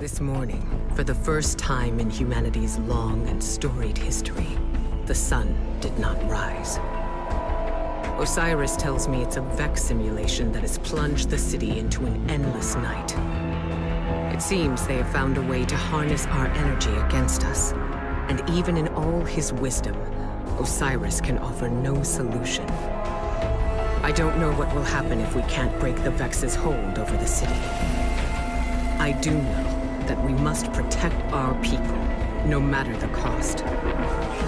This morning, for the first time in humanity's long and storied history, the sun did not rise. Osiris tells me it's a Vex simulation that has plunged the city into an endless night. It seems they have found a way to harness our energy against us, and even in all his wisdom, Osiris can offer no solution. I don't know what will happen if we can't break the Vex's hold over the city. I do know that we must protect our people, no matter the cost.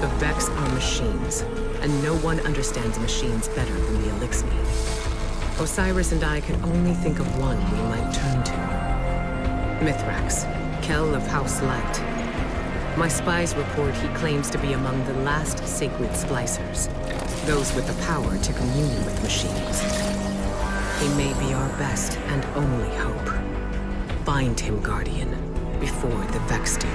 The Vex are machines, and no one understands machines better than the Elixni. Osiris and I can only think of one we might turn to. Mithrax, Kell of House Light. My spies report he claims to be among the last sacred Splicers, those with the power to commune with machines. He may be our best and only hope. Find him, Guardian, before the Vex do.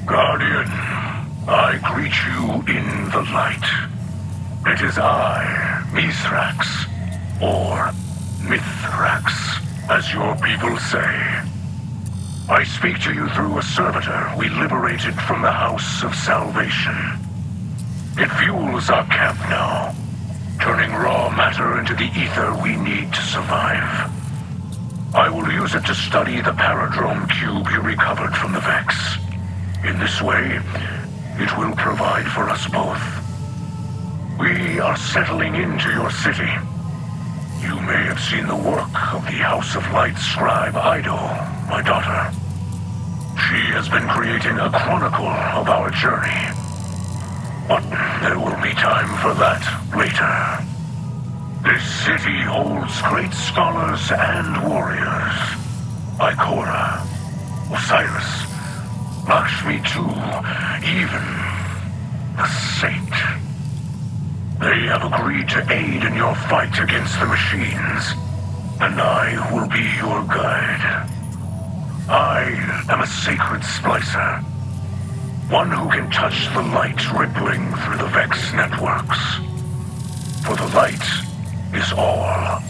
Guardian, I greet you in the light. It is I, Mithrax, or Mithrax, as your people say. I speak to you through a servitor we liberated from the House of Salvation. It fuels our camp now, turning raw matter into the ether we need to survive. I will use it to study the Paradrome cube you recovered from the Vex. In this way, it will provide for us both. We are settling into your city. You may have seen the work of the House of Light scribe Ido, my daughter. She has been creating a chronicle of our journey. But there will be time for that later. This city holds great scholars and warriors. Ikora, Osiris, Lakshmi too, even the Saint. They have agreed to aid in your fight against the machines, and I will be your guide. I am a sacred Splicer, one who can touch the light rippling through the Vex networks. For the light is all.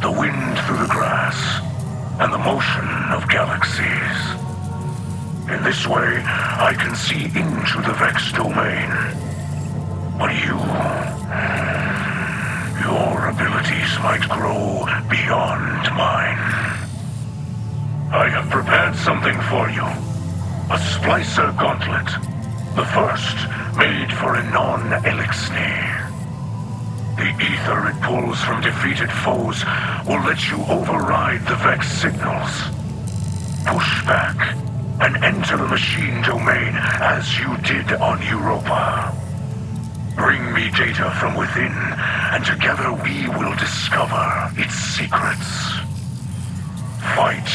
The wind through the grass, and the motion of galaxies. In this way, I can see into the Vex domain. But your abilities might grow beyond mine. I have prepared something for you. A Splicer gauntlet. The first made for a non-Elixni. The ether it pulls from defeated foes will let you override the Vex signals. Push back and enter the machine domain as you did on Europa. Bring me data from within, and together we will discover its secrets. Fight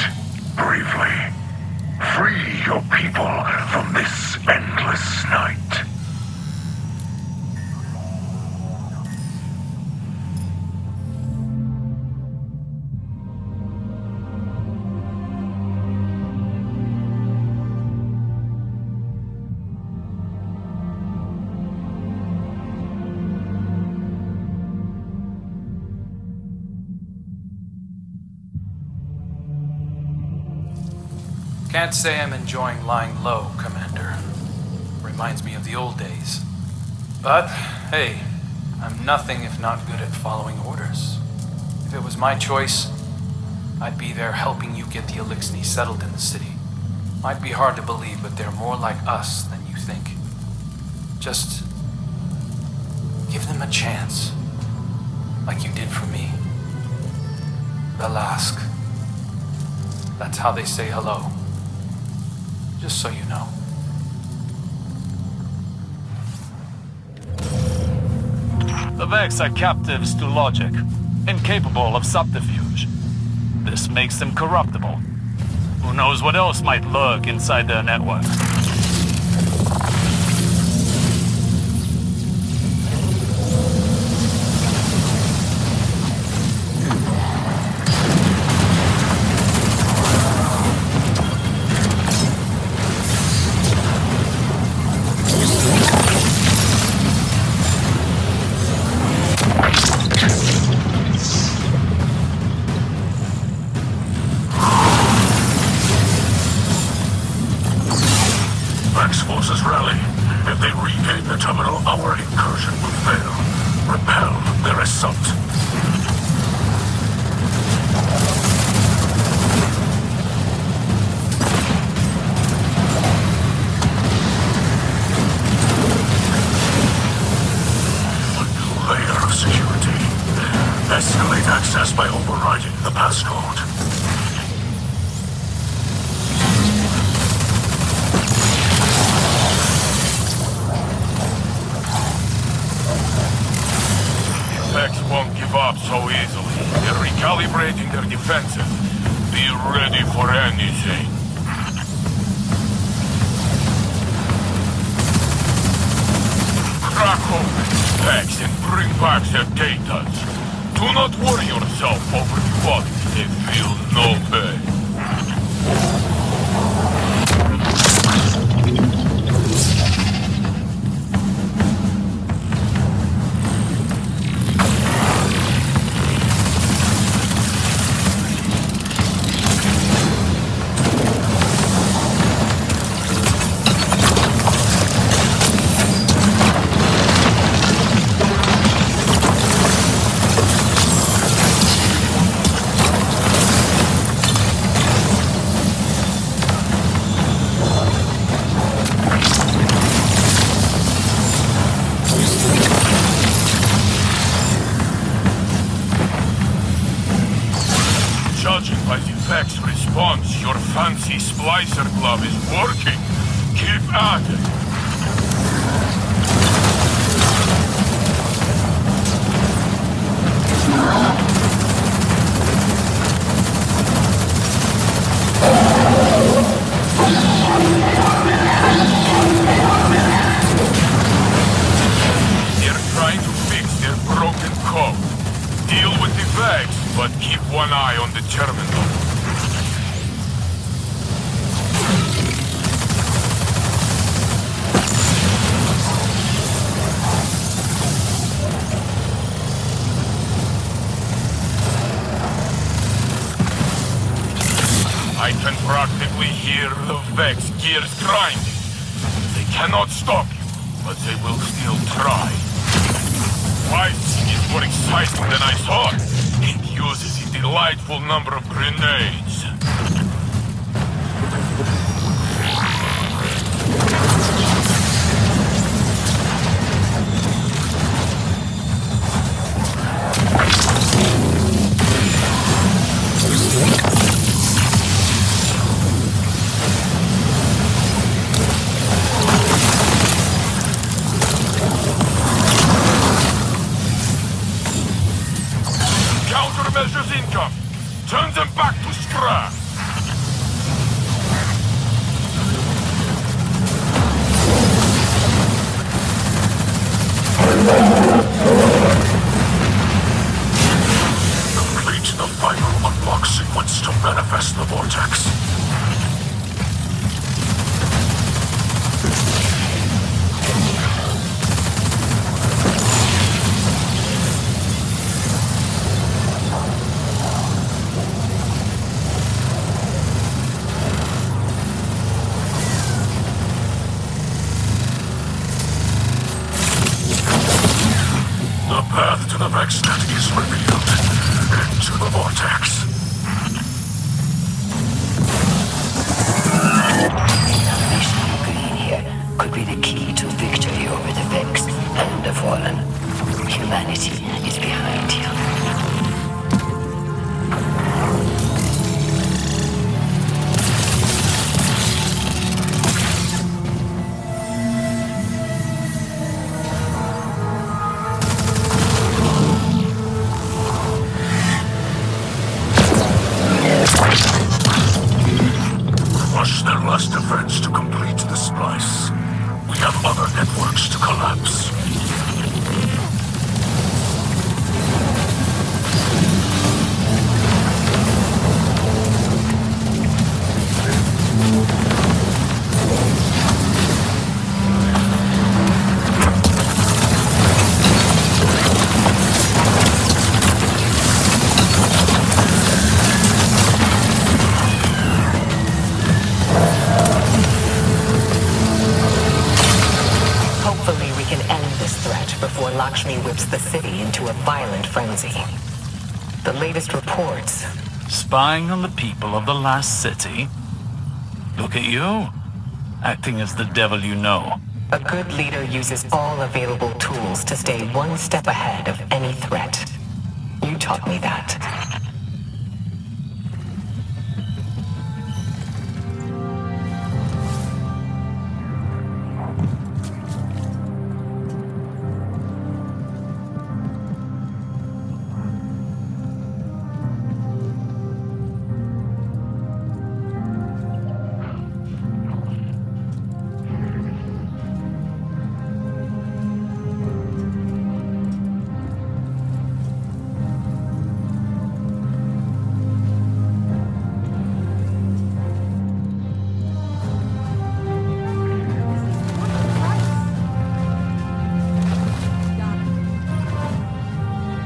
bravely. Free your people from this endless night. Can't say I'm enjoying lying low, Commander. Reminds me of the old days. But, hey, I'm nothing if not good at following orders. If it was my choice, I'd be there helping you get the Elixni settled in the city. Might be hard to believe, but they're more like us than you think. Just give them a chance, like you did for me. They'll ask. That's how they say hello. Just so you know. The Vex are captives to logic, incapable of subterfuge. This makes them corruptible. Who knows what else might lurk inside their network? Escalate access by overriding the passcode. Vex won't give up so easily. They're recalibrating their defenses. Be ready for anything. Crack open Vex and bring back their data. Do not worry yourself over the body. They feel no pain. Judging by the Vex response, your fancy Splicer glove is working. Keep at it. They're trying to fix their broken code. Deal with the Vex, but keep one eye on the terminal. I can practically hear the Vex gears grinding. They cannot stop you, but they will still try. Fighting is more exciting than I thought. It uses a delightful number of grenades. Countermeasures incoming. Turn them back to scrap. Complete the final unlock sequence to manifest the vortex. The path to the Vexnet is revealed. Into the vortex. The mission you glean here could be the key to victory over the Vex and the Fallen. Humanity is behind you. Crush their last defense to complete the splice. We have other networks to collapse. Hopefully we can end this threat before Lakshmi whips the city into a violent frenzy. The latest reports. Spying on the people of the last city? Look at you, acting as the devil you know. A good leader uses all available tools to stay one step ahead of any threat. You taught me that.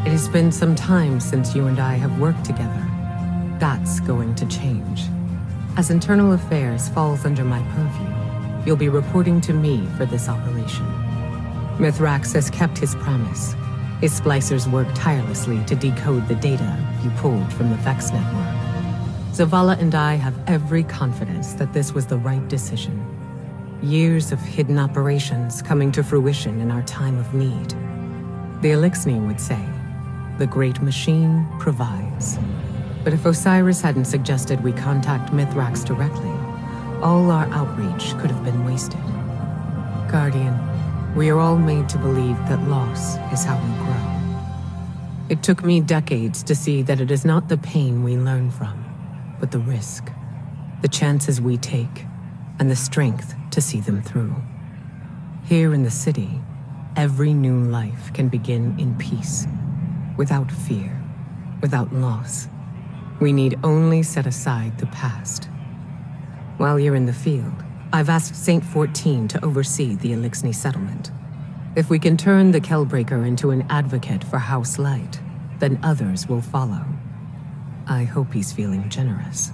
It has been some time since you and I have worked together. That's going to change. As internal affairs falls under my purview, you'll be reporting to me for this operation. Mithrax has kept his promise. His splicers work tirelessly to decode the data you pulled from the Vex network. Zavala and I have every confidence that this was the right decision. Years of hidden operations coming to fruition in our time of need. The Elixni would say, the Great Machine provides. But if Osiris hadn't suggested we contact Mithrax directly, all our outreach could have been wasted. Guardian, we are all made to believe that loss is how we grow. It took me decades to see that it is not the pain we learn from, but the risk, the chances we take, and the strength to see them through. Here in the city, every new life can begin in peace, without fear, without loss. We need only set aside the past. While you're in the field, I've asked Saint 14 to oversee the Elixni settlement. If we can turn the Kellbreaker into an advocate for House Light, then others will follow. I hope he's feeling generous.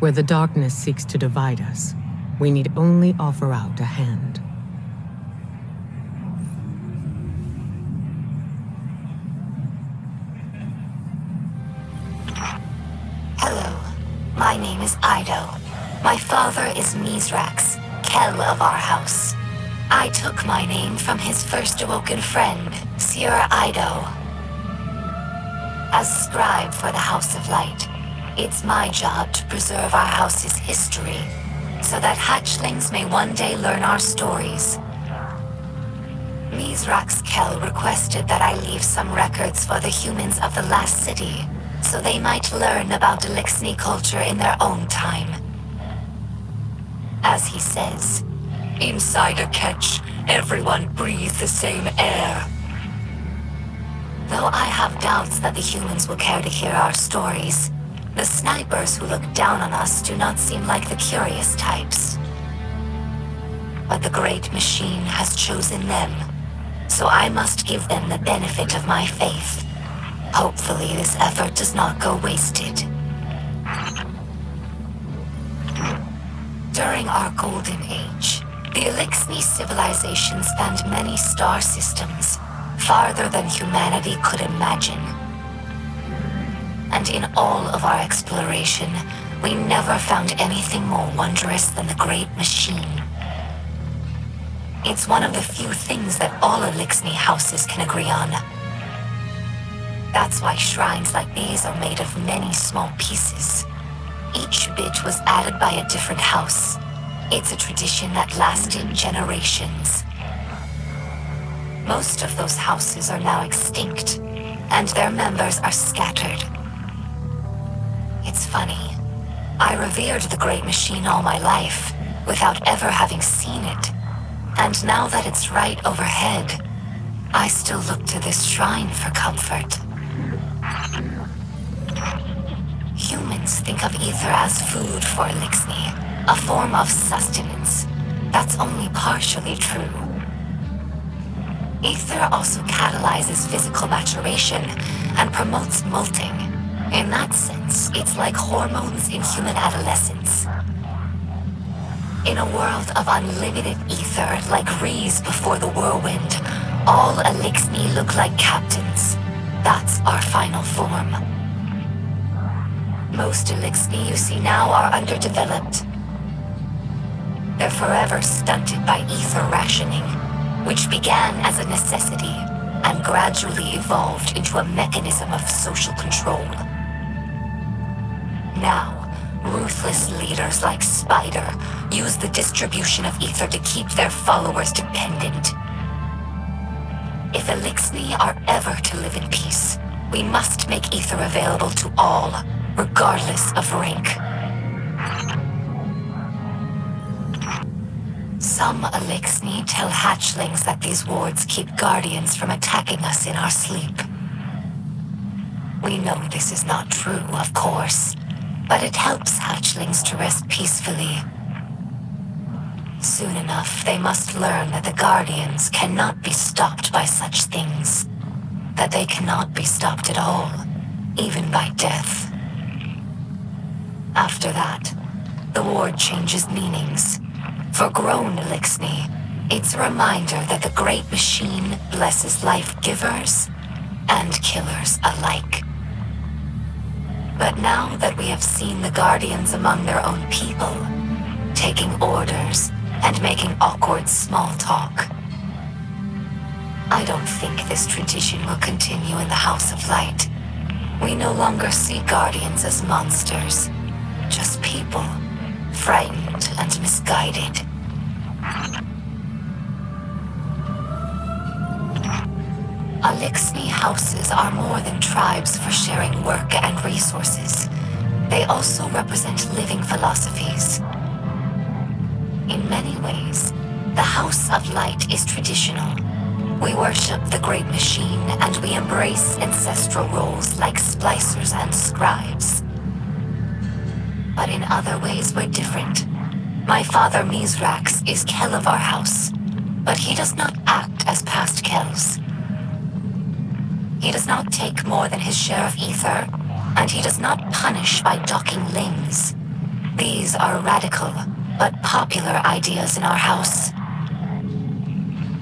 Where the darkness seeks to divide us, we need only offer out a hand. Hello, my name is Ido. My father is Mithrax, Kell of our house. I took my name from his first awoken friend, Sir Ido. As scribe for the House of Light, it's my job to preserve our house's history, so that hatchlings may one day learn our stories. Mithrax Kell requested that I leave some records for the humans of the last city, so they might learn about Elixni culture in their own time. As he says, inside a catch, everyone breathes the same air. Though I have doubts that the humans will care to hear our stories, the snipers who look down on us do not seem like the curious types. But the Great Machine has chosen them, so I must give them the benefit of my faith. Hopefully this effort does not go wasted. During our Golden Age, the Elixni civilization spanned many star systems, farther than humanity could imagine. And in all of our exploration, we never found anything more wondrous than the Great Machine. It's one of the few things that all Elixni houses can agree on. That's why shrines like these are made of many small pieces. Each bit was added by a different house. It's a tradition that lasted generations. Most of those houses are now extinct, and their members are scattered. It's funny. I revered the Great Machine all my life, without ever having seen it. And now that it's right overhead, I still look to this shrine for comfort. Humans think of ether as food for Elixni, a form of sustenance. That's only partially true. Ether also catalyzes physical maturation and promotes molting. In that sense, it's like hormones in human adolescence. In a world of unlimited ether, like Rees before the whirlwind, all Elixni look like captains. That's our final form. Most Elixni you see now are underdeveloped. They're forever stunted by ether rationing, which began as a necessity, and gradually evolved into a mechanism of social control. Now, ruthless leaders like Spider use the distribution of ether to keep their followers dependent. If Elixni are ever to live in peace, we must make ether available to all, regardless of rank. Some Elixni tell hatchlings that these wards keep guardians from attacking us in our sleep. We know this is not true, of course, but it helps hatchlings to rest peacefully. Soon enough, they must learn that the guardians cannot be stopped by such things. That they cannot be stopped at all, even by death. After that, the ward changes meanings. For grown Elixni, it's a reminder that the Great Machine blesses life givers and killers alike. But now that we have seen the Guardians among their own people, taking orders and making awkward small talk, I don't think this tradition will continue in the House of Light. We no longer see Guardians as monsters, just people, frightened and misguided. Elixni houses are more than tribes for sharing work and resources. They also represent living philosophies. In many ways, the House of Light is traditional. We worship the Great Machine and we embrace ancestral roles like splicers and scribes. But in other ways, we're different. My father Mizrax is Kel of our house, but he does not act as past Kels. He does not take more than his share of ether, and he does not punish by docking limbs. These are radical, but popular ideas in our house.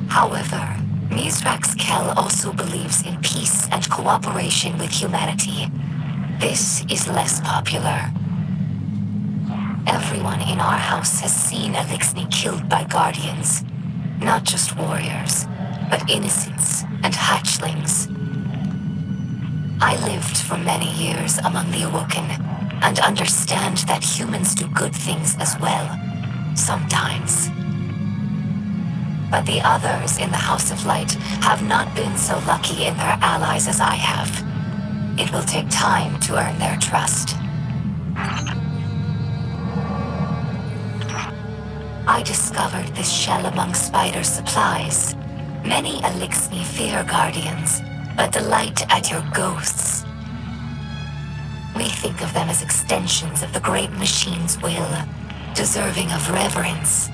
However, Mizrax Kel also believes in peace and cooperation with humanity. This is less popular. Everyone in our house has seen Elixni killed by guardians. Not just warriors, but innocents and hatchlings. I lived for many years among the Awoken, and understand that humans do good things as well, sometimes. But the others in the House of Light have not been so lucky in their allies as I have. It will take time to earn their trust. I discovered this shell among Spider's supplies. Many Elixni fear Guardians, but delight at your ghosts. We think of them as extensions of the Great Machine's will, deserving of reverence.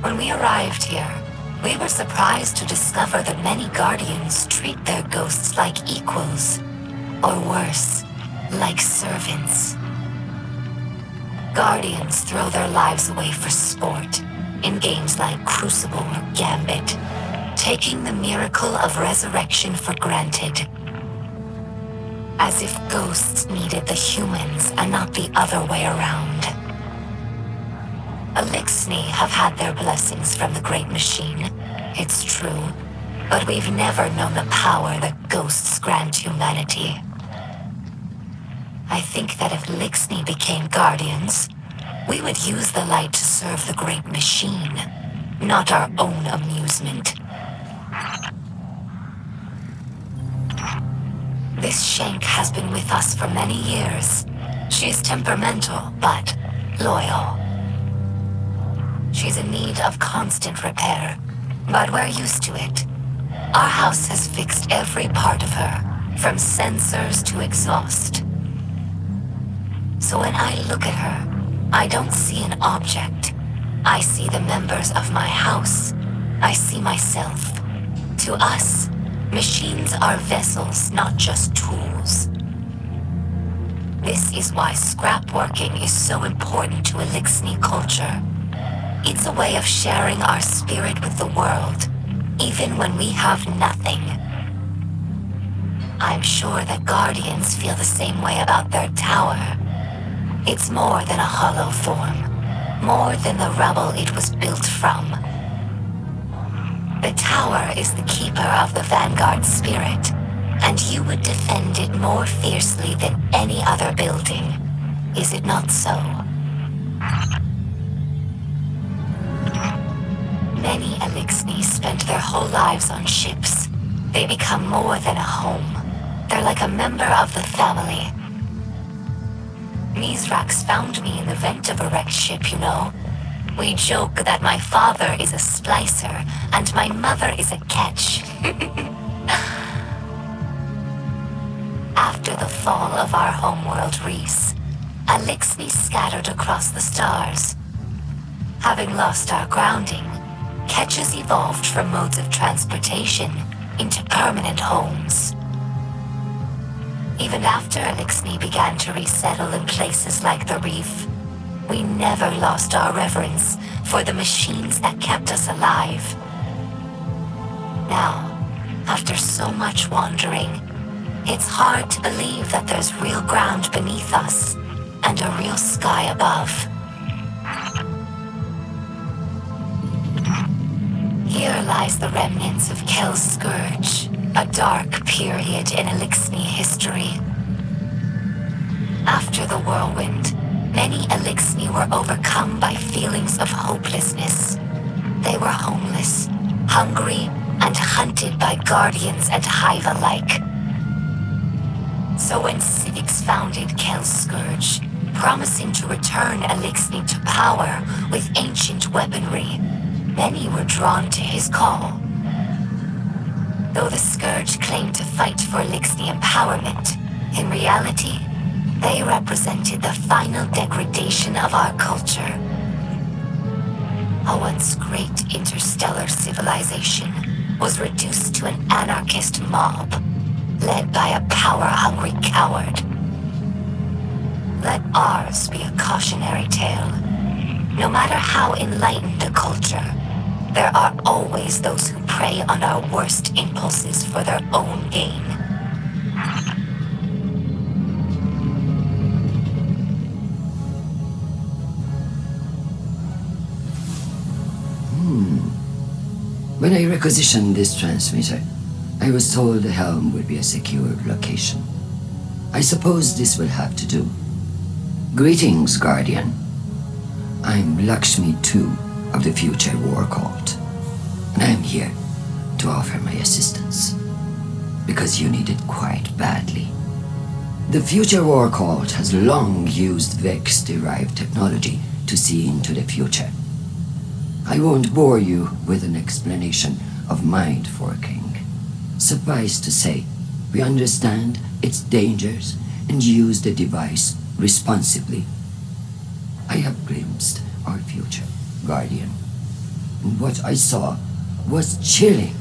When we arrived here, we were surprised to discover that many Guardians treat their ghosts like equals, or worse, like servants. Guardians throw their lives away for sport, in games like Crucible or Gambit, taking the miracle of resurrection for granted. As if ghosts needed the humans and not the other way around. Elixni have had their blessings from the Great Machine, it's true, but we've never known the power that ghosts grant humanity. I think that if Elixni became Guardians, we would use the light to serve the Great Machine, not our own amusement. This Shank has been with us for many years. She's temperamental, but loyal. She's in need of constant repair, but we're used to it. Our house has fixed every part of her, from sensors to exhaust. So when I look at her, I don't see an object. I see the members of my house. I see myself. To us, machines are vessels, not just tools. This is why scrapworking is so important to Elixni culture. It's a way of sharing our spirit with the world, even when we have nothing. I'm sure that Guardians feel the same way about their tower. It's more than a hollow form, more than the rubble it was built from. The tower is the keeper of the Vanguard spirit, and you would defend it more fiercely than any other building. Is it not so? Many Elixni spent their whole lives on ships. They become more than a home. They're like a member of the family. Mithrax found me in the vent of a wrecked ship, you know. We joke that my father is a Splicer and my mother is a catch. After the fall of our homeworld, Reese, Elixni scattered across the stars. Having lost our grounding, catches evolved from modes of transportation into permanent homes. Even after Elixni began to resettle in places like the reef, we never lost our reverence for the machines that kept us alive. Now, after so much wandering, it's hard to believe that there's real ground beneath us and a real sky above. Here lies the remnants of Kel's Scourge, a dark period in Elixni history. After the whirlwind, many Elixni were overcome by feelings of hopelessness. They were homeless, hungry, and hunted by guardians and Hive alike. So when Civix founded Kel's Scourge, promising to return Elixni to power with ancient weaponry, many were drawn to his call. Though the Scourge claimed to fight for Elixni empowerment, in reality, they represented the final degradation of our culture. A once great interstellar civilization was reduced to an anarchist mob, led by a power-hungry coward. Let ours be a cautionary tale. No matter how enlightened a culture, there are always those who prey on our worst impulses for their own gain. When I requisitioned this transmitter, I was told the helm would be a secured location. I suppose this will have to do. Greetings, Guardian. I'm Lakshmi II of the Future War Cult, and I'm here to offer my assistance, because you need it quite badly. The Future War Cult has long used Vex-derived technology to see into the future. I won't bore you with an explanation of mind forking. Suffice to say, we understand its dangers and use the device responsibly. I have glimpsed our future, Guardian, and what I saw was chilling.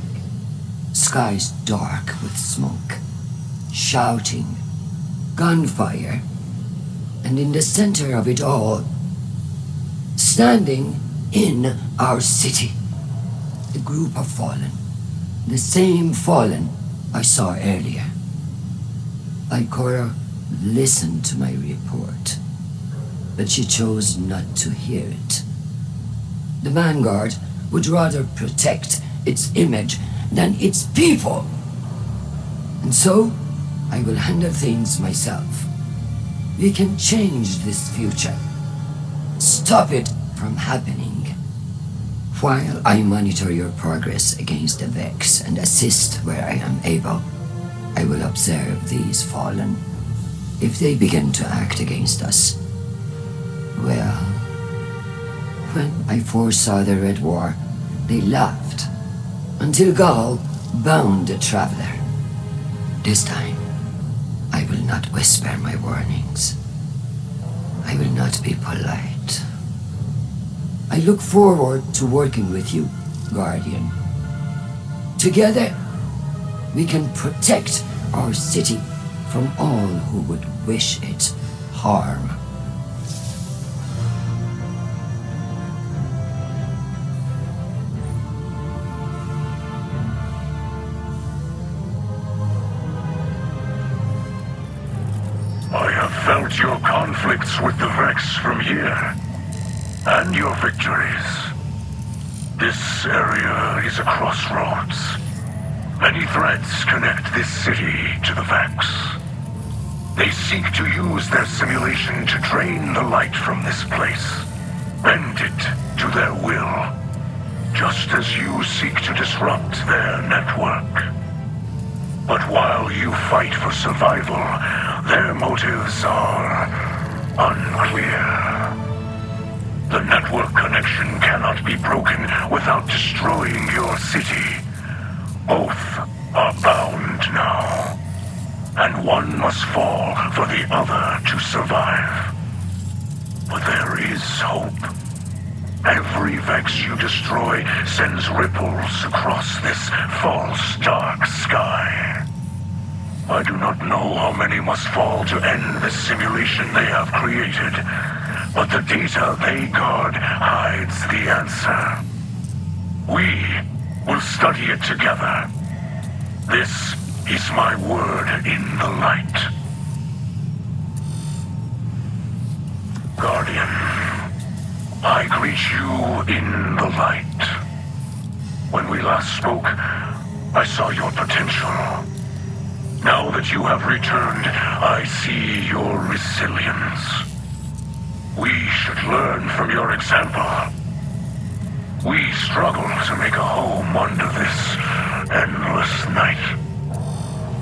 Skies dark with smoke, shouting, gunfire, and in the center of it all, standing in our city, the group of fallen, the same fallen I saw earlier. Ikora listened to my report, but she chose not to hear it. The Vanguard would rather protect its image than its people. And so, I will handle things myself. We can change this future. Stop it from happening. While I monitor your progress against the Vex and assist where I am able, I will observe these fallen. If they begin to act against us, well, when I foresaw the Red War, they laughed, until Gaul bound the traveler. This time, I will not whisper my warnings. I will not be polite. I look forward to working with you, Guardian. Together, we can protect our city from all who would wish it harm. I have felt your conflicts with the Vex from here, and your victories. This area is a crossroads. Many threads connect this city to the Vex. They seek to use their simulation to drain the light from this place. Bend it to their will. Just as you seek to disrupt their network. But while you fight for survival, their motives are unclear. The network connection cannot be broken without destroying your city. Both are bound now. And one must fall for the other to survive. But there is hope. Every Vex you destroy sends ripples across this false dark sky. I do not know how many must fall to end the simulation they have created, but the data they guard hides the answer. We will study it together. This is my word in the light. Guardian, I greet you in the light. When we last spoke, I saw your potential. Now that you have returned, I see your resilience. We should learn from your example. We struggle to make a home under this endless night.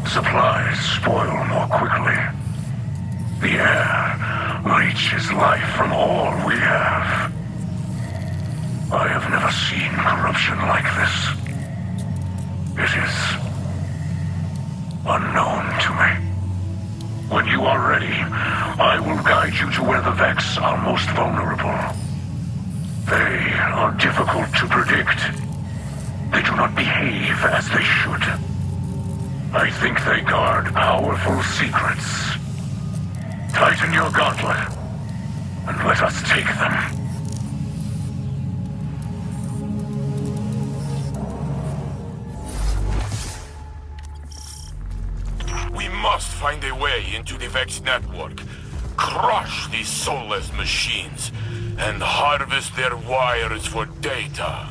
Supplies spoil more quickly. The air leeches life from all we have. I have never seen corruption like this. It is unknown to me. When you are ready, I will guide you to where the Vex are most vulnerable. They are difficult to predict. They do not behave as they should. I think they guard powerful secrets. Tighten your gauntlet, and let us take them. We must find a way into the Vex network, crush these soulless machines, and harvest their wires for data.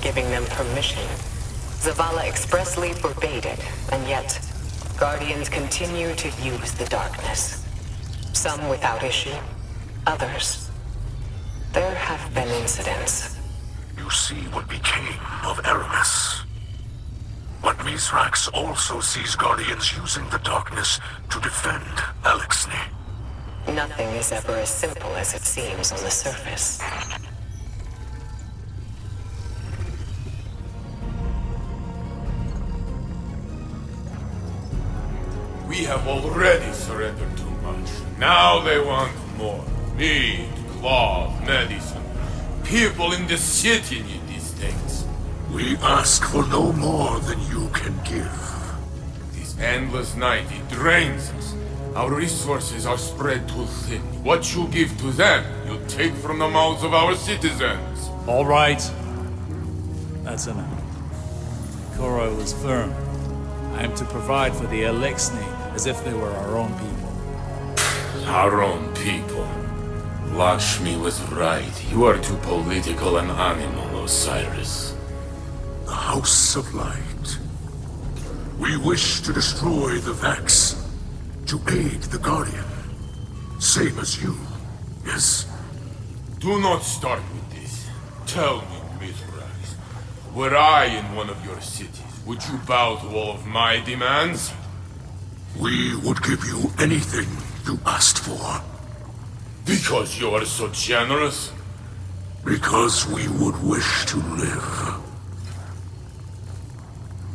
Giving them permission. Zavala expressly forbade it, and yet, Guardians continue to use the darkness. Some without issue, others. There have been incidents. You see what became of Aramis. But Mithrax also sees Guardians using the darkness to defend Alexei. Nothing is ever as simple as it seems on the surface. We have already surrendered too much. Now they want more. Meat, cloth, medicine. People in the city need these things. We ask for no more than you can give. This endless night, it drains us. Our resources are spread too thin. What you give to them, you take from the mouths of our citizens. All right. That's enough. Koro was firm. I am to provide for the Elixni as if they were our own people. Our own people. Lakshmi was right. You are too political an animal, Osiris. The House of Light. We wish to destroy the Vex, to aid the Guardian. Same as you, yes? Do not start with this. Tell me, Mithras, were I in one of your cities, would you bow to all of my demands? We would give you anything you asked for. Because you are so generous? Because we would wish to live.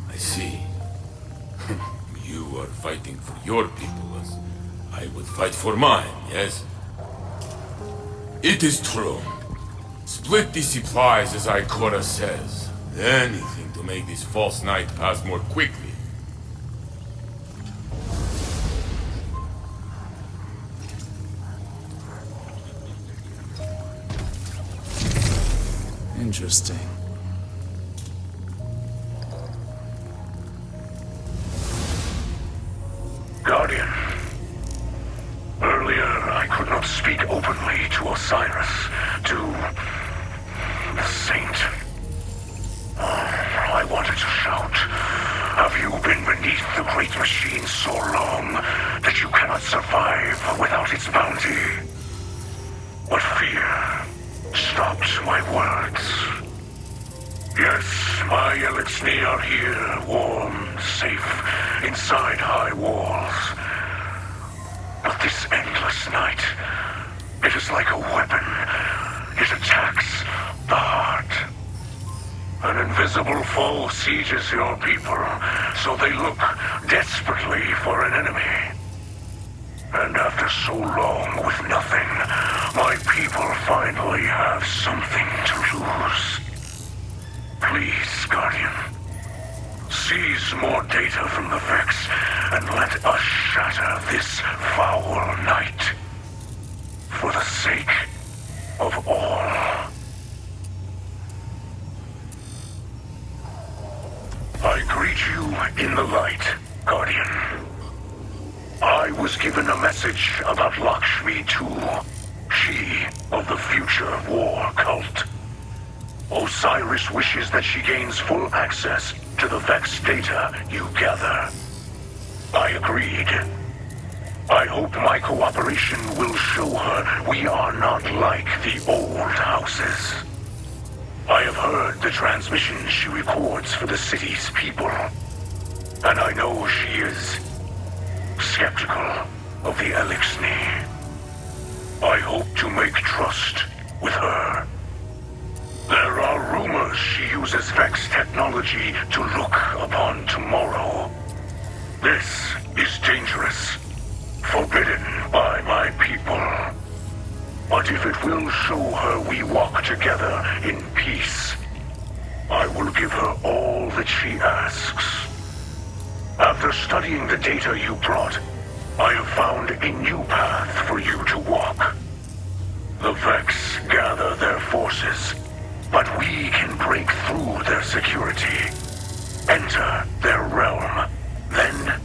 I see. You are fighting for your people as I would fight for mine, yes? It is true. Split the supplies as Ikora says. Anything to make this false night pass more quickly. Interesting. Guardian. Earlier, I could not speak openly to Osiris, to the Saint. I wanted to shout. Have you been beneath the Great Machine so long that you cannot survive without its bounty? But fear stopped my words. Yes, my Elixni are here, warm, safe, inside high walls. But this endless night, it is like a weapon. It attacks the heart. An invisible foe sieges your people, so they look desperately for an enemy. And after so long with nothing, my people finally have something to lose. Please, Guardian, seize more data from the Vex and let us shatter this foul night. For the sake of all. I greet you in the light, Guardian. I was given a message about Lakshmi too. She of the future war cult. Osiris wishes that she gains full access to the Vex data you gather. I agreed. I hope my cooperation will show her we are not like the old houses. I have heard the transmissions she records for the city's people, and I know she is skeptical of the Elixni. I hope to make trust with her. There are rumors she uses Vex technology to look upon tomorrow. This is dangerous, forbidden by my people. But if it will show her we walk together in peace, I will give her all that she asks. After studying the data you brought, I have found a new path for you to walk. The Vex gather their forces, but we can break through their security, enter their realm, then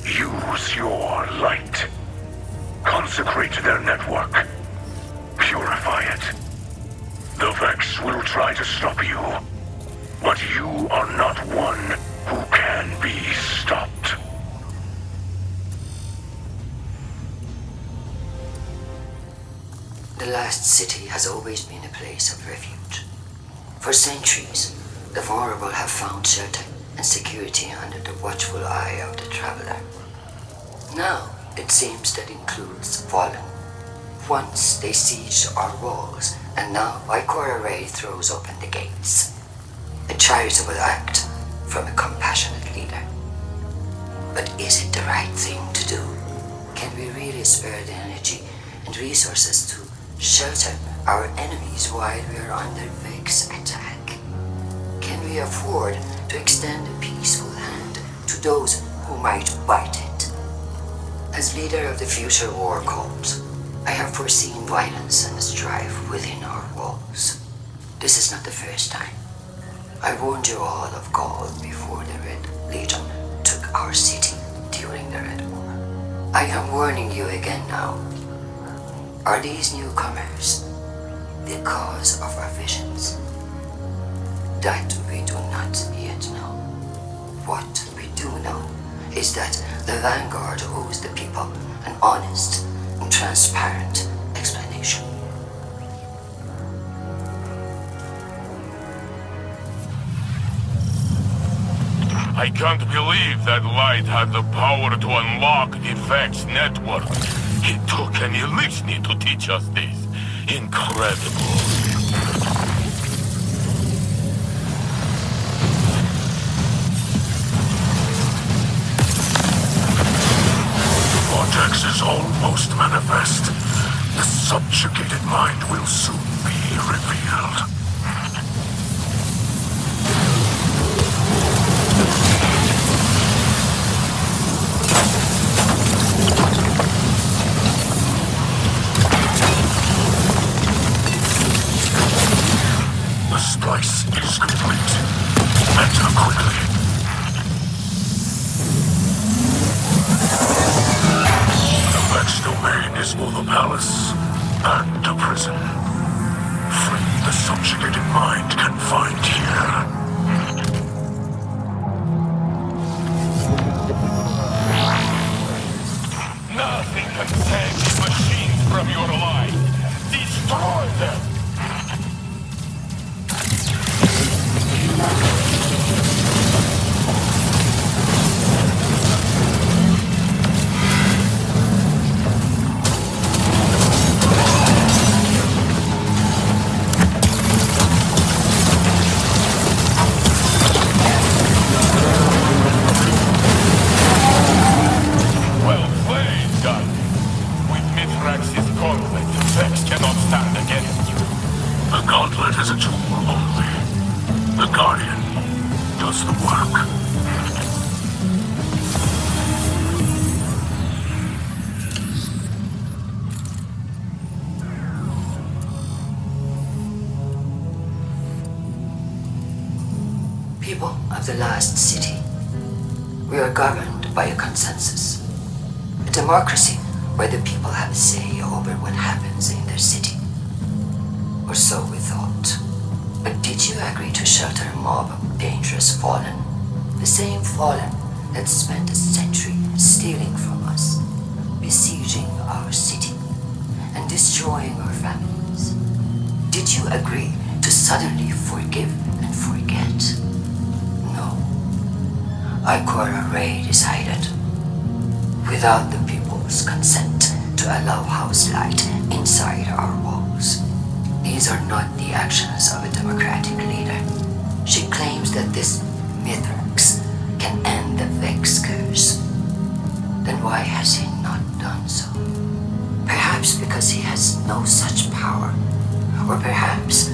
use your light. Consecrate their network. Purify it. The Vex will try to stop you, but you are not one who can be stopped. The last city has always been a place of refuge. For centuries, the vulnerable have found shelter and security under the watchful eye of the traveler. Now, it seems that includes fallen. Once they sieged our walls, and now Ikora Ray throws open the gates. A charitable act from a compassionate leader. But is it the right thing to do? Can we really spare the energy and resources to shelter our enemies while we are under Vex's attack? Can we afford to extend a peaceful hand to those who might bite it? As leader of the future war cult, I have foreseen violence and strife within our walls. This is not the first time. I warned you all of Gaul before the Red Legion took our city during the Red War. I am warning you again now. Are these newcomers the cause of our visions? That we do not yet know. What we do know is that the Vanguard owes the people an honest and transparent explanation. I can't believe that light had the power to unlock the Vex network. It took an Elixni to teach us this. Incredible. Vortex is almost manifest. The subjugated mind will soon be revealed. The splice is complete. Enter quickly. The Vex domain is both a palace and a prison. Free the subjugated mind confined here. Nothing can save these machines from your line. Destroy them! Well played, Gun. With Mithrax's gauntlet, Vex cannot stand against you. The gauntlet is a tool only. The Guardian does the work. People of the last city, we are governed by a consensus. A democracy where the people have a say over what happens in their city. Or so we thought. But did you agree to shelter a mob of dangerous fallen? The same fallen that spent a century stealing from us, besieging our city, and destroying our families. Did you agree to suddenly forgive and forget? No. Ikora Ray decided, without the people's consent, to allow house light inside our walls. These are not the actions of a democratic leader. She claims that this Mithrax can end the Vex curse. Then why has he not done so? Perhaps because he has no such power, or perhaps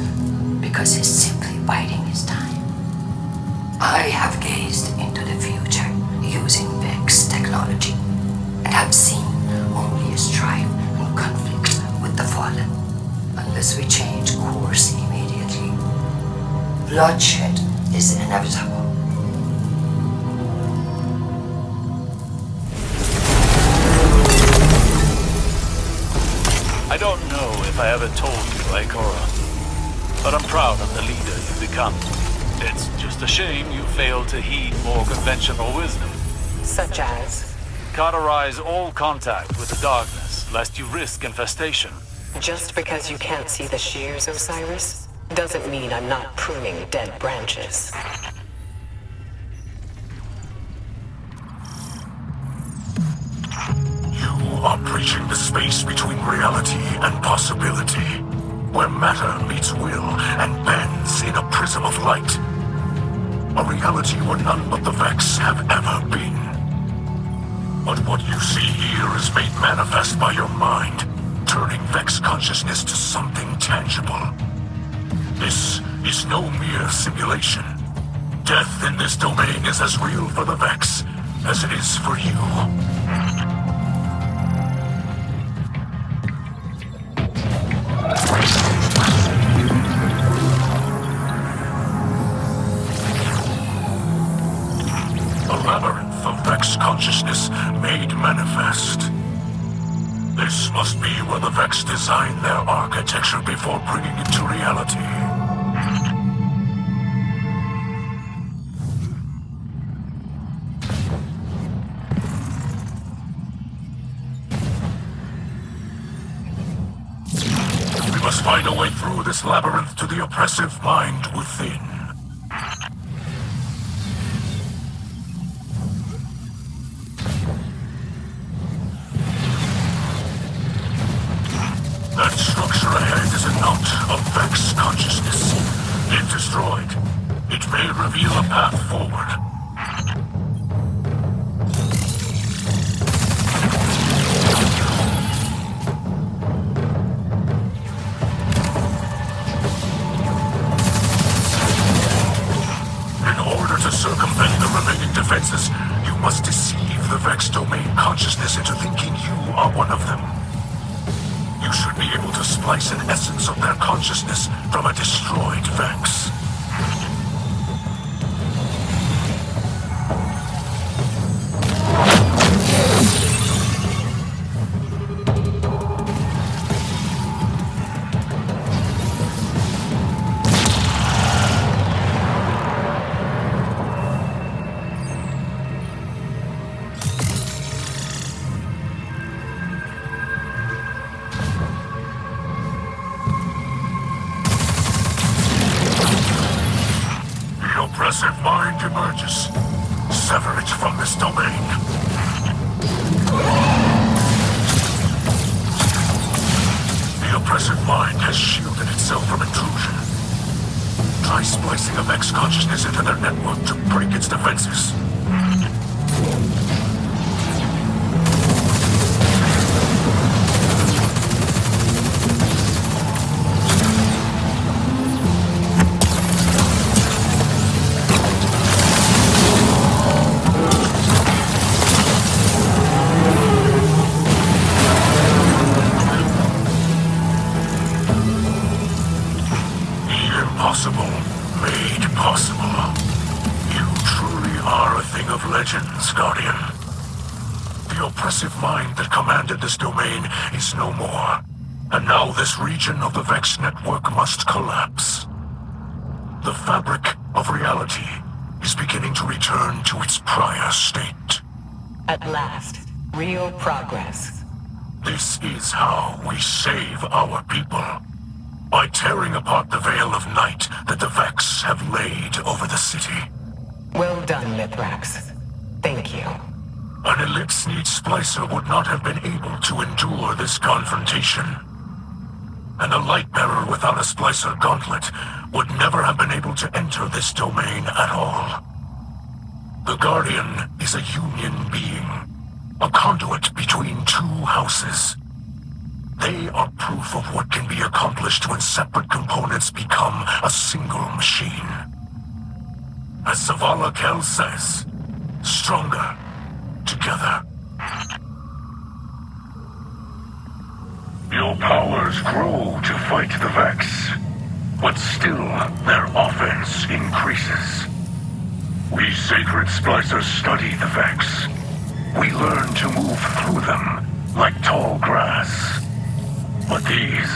because he's simply biding his time. I have gazed into the future using Vex technology, and have seen only a strife and conflict with the fallen. Unless we change course immediately, bloodshed is inevitable. I don't know if I ever told you, Ikora, but I'm proud of the leader you've become. It's just a shame you failed to heed more conventional wisdom. Such as? Cauterize all contact with the darkness, lest you risk infestation. Just because you can't see the shears, Osiris, doesn't mean I'm not pruning dead branches. You are breaching the space between reality and possibility, where matter meets will and bends in a prism of light. A reality where none but the Vex have ever been. But what you see here is made manifest by your mind, turning Vex consciousness to something tangible. This is no mere simulation. Death in this domain is as real for the Vex as it is for you. Consciousness made manifest. This must be where the Vex designed their architecture before bringing it to reality. We must find a way through this labyrinth to the oppressive mind within. That structure ahead is a note of Vex consciousness. If destroyed, it may reveal a path forward. In order to circumvent the remaining defenses, you must deceive the Vex domain consciousness into thinking you are one of them. You should be able to splice an essence of their consciousness from a destroyed Vex. Oppressive mind emerges. Sever it from this domain. The oppressive mind has shielded itself from intrusion. Try splicing a Vex consciousness into their network to break its defenses. Impossible made possible. You truly are a thing of legends, Guardian. The oppressive mind that commanded this domain is no more. And now this region of the Vex network must collapse. The fabric of reality is beginning to return to its prior state. At last, real progress. This is how we save our people. By tearing apart the veil of night that the Vex have laid over the city. Well done, Mithrax. Thank you. An elite-need Splicer would not have been able to endure this confrontation. And a Lightbearer without a Splicer gauntlet would never have been able to enter this domain at all. The Guardian is a union being, a conduit between two houses. They are proof of what can be accomplished when separate components become a single machine. As Zavala Kell says, stronger together. Your powers grow to fight the Vex, but still their offense increases. We Sacred Splicers study the Vex. We learn to move through them like tall grass. But these,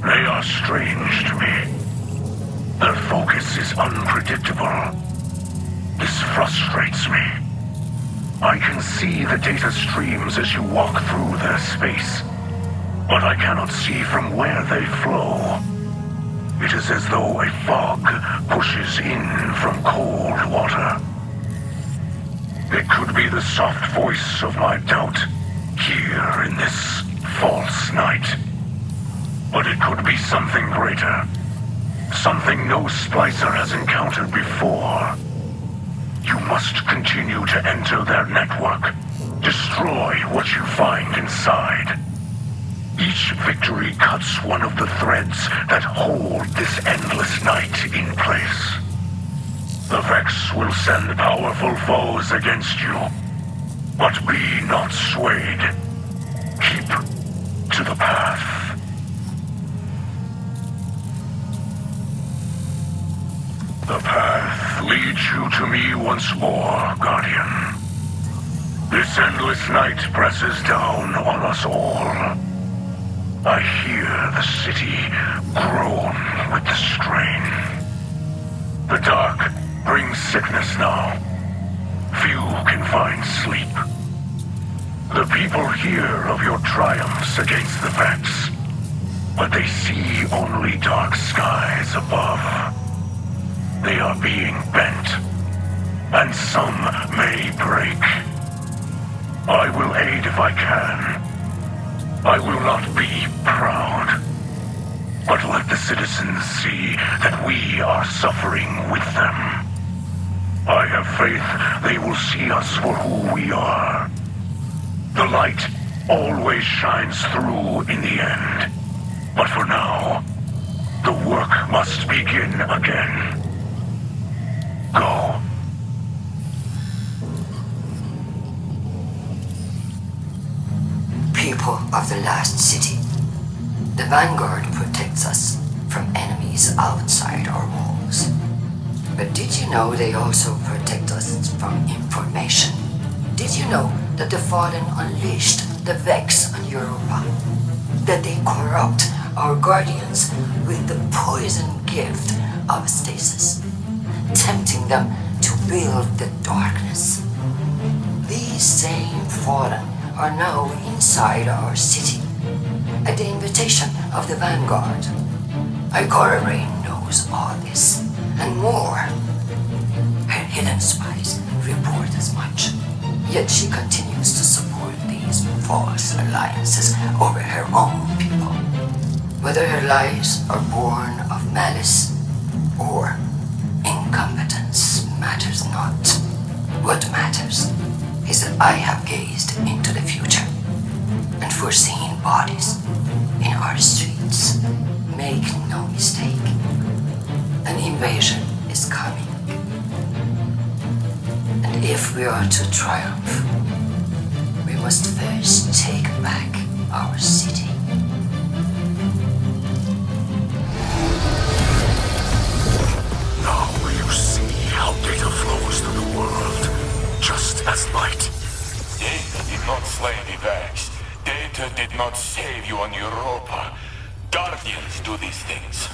they are strange to me. Their focus is unpredictable. This frustrates me. I can see the data streams as you walk through their space, but I cannot see from where they flow. It is as though a fog pushes in from cold water. It could be the soft voice of my doubt here in this false night. But it could be something greater. Something no Splicer has encountered before. You must continue to enter their network Destroy what you find inside. Each victory cuts one of the threads that hold this endless night in place. The Vex will send powerful foes against you, but be not swayed. Keep to the path. The path leads you to me once more, Guardian. This endless night presses down on us all. I hear the city groan with the strain. The dark brings sickness now. Few can find sleep. The people hear of your triumphs against the Vex, but they see only dark skies above. They are being bent, and some may break. I will aid if I can. I will not be proud, but let the citizens see that we are suffering with them. I have faith they will see us for who we are. The light always shines through in the end. But for now, the work must begin again. Go. People of the last city, the Vanguard protects us from enemies outside our walls. But did you know they also protect us from information? Did you know that the Fallen unleashed the Vex on Europa? That they corrupt our Guardians with the poison gift of stasis, tempting them to build the darkness? These same Fallen are now inside our city, at the invitation of the Vanguard. Ikora Rain knows all this, and more. Her hidden spies report as much, yet she continues to support these false alliances over her own people. Whether her lies are born of malice or incompetence matters not. What matters is that I have gazed into the future and foreseen bodies in our streets. Make no mistake, an invasion is coming. And if we are to triumph, we must first take back our city. Now will you see how data flows through the world, just as light. Data did not slay the Vex. Data did not save you on Europa. Guardians do these things.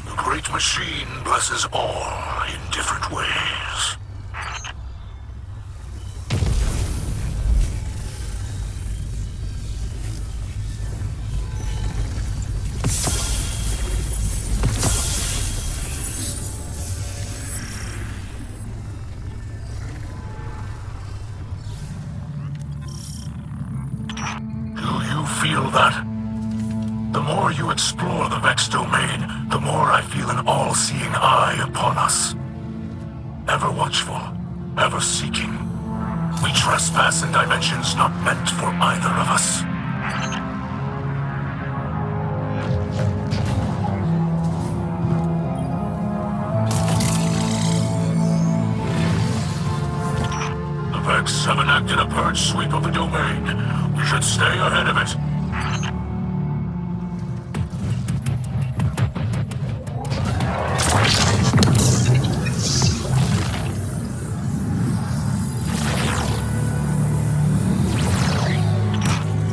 The great machine blesses all in different ways. Feel that? The more you explore the Vex domain, the more I feel an all-seeing eye upon us. Ever watchful, ever seeking. We trespass in dimensions not meant for either of us. The Vex have enacted a purge sweep of the domain. We should stay ahead of it.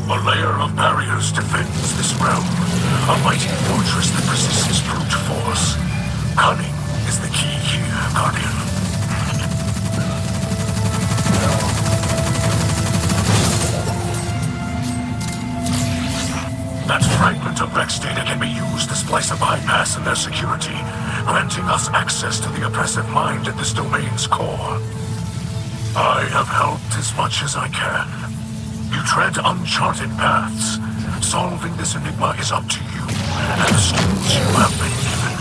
A layer of barriers defends this realm. A mighty fortress that resists brute force. Cunning is the key here, Guardian. That fragment of Vex data can be used to splice a bypass in their security, granting us access to the oppressive mind at this domain's core. I have helped as much as I can. You tread uncharted paths. Solving this enigma is up to you, and the skills you have been given.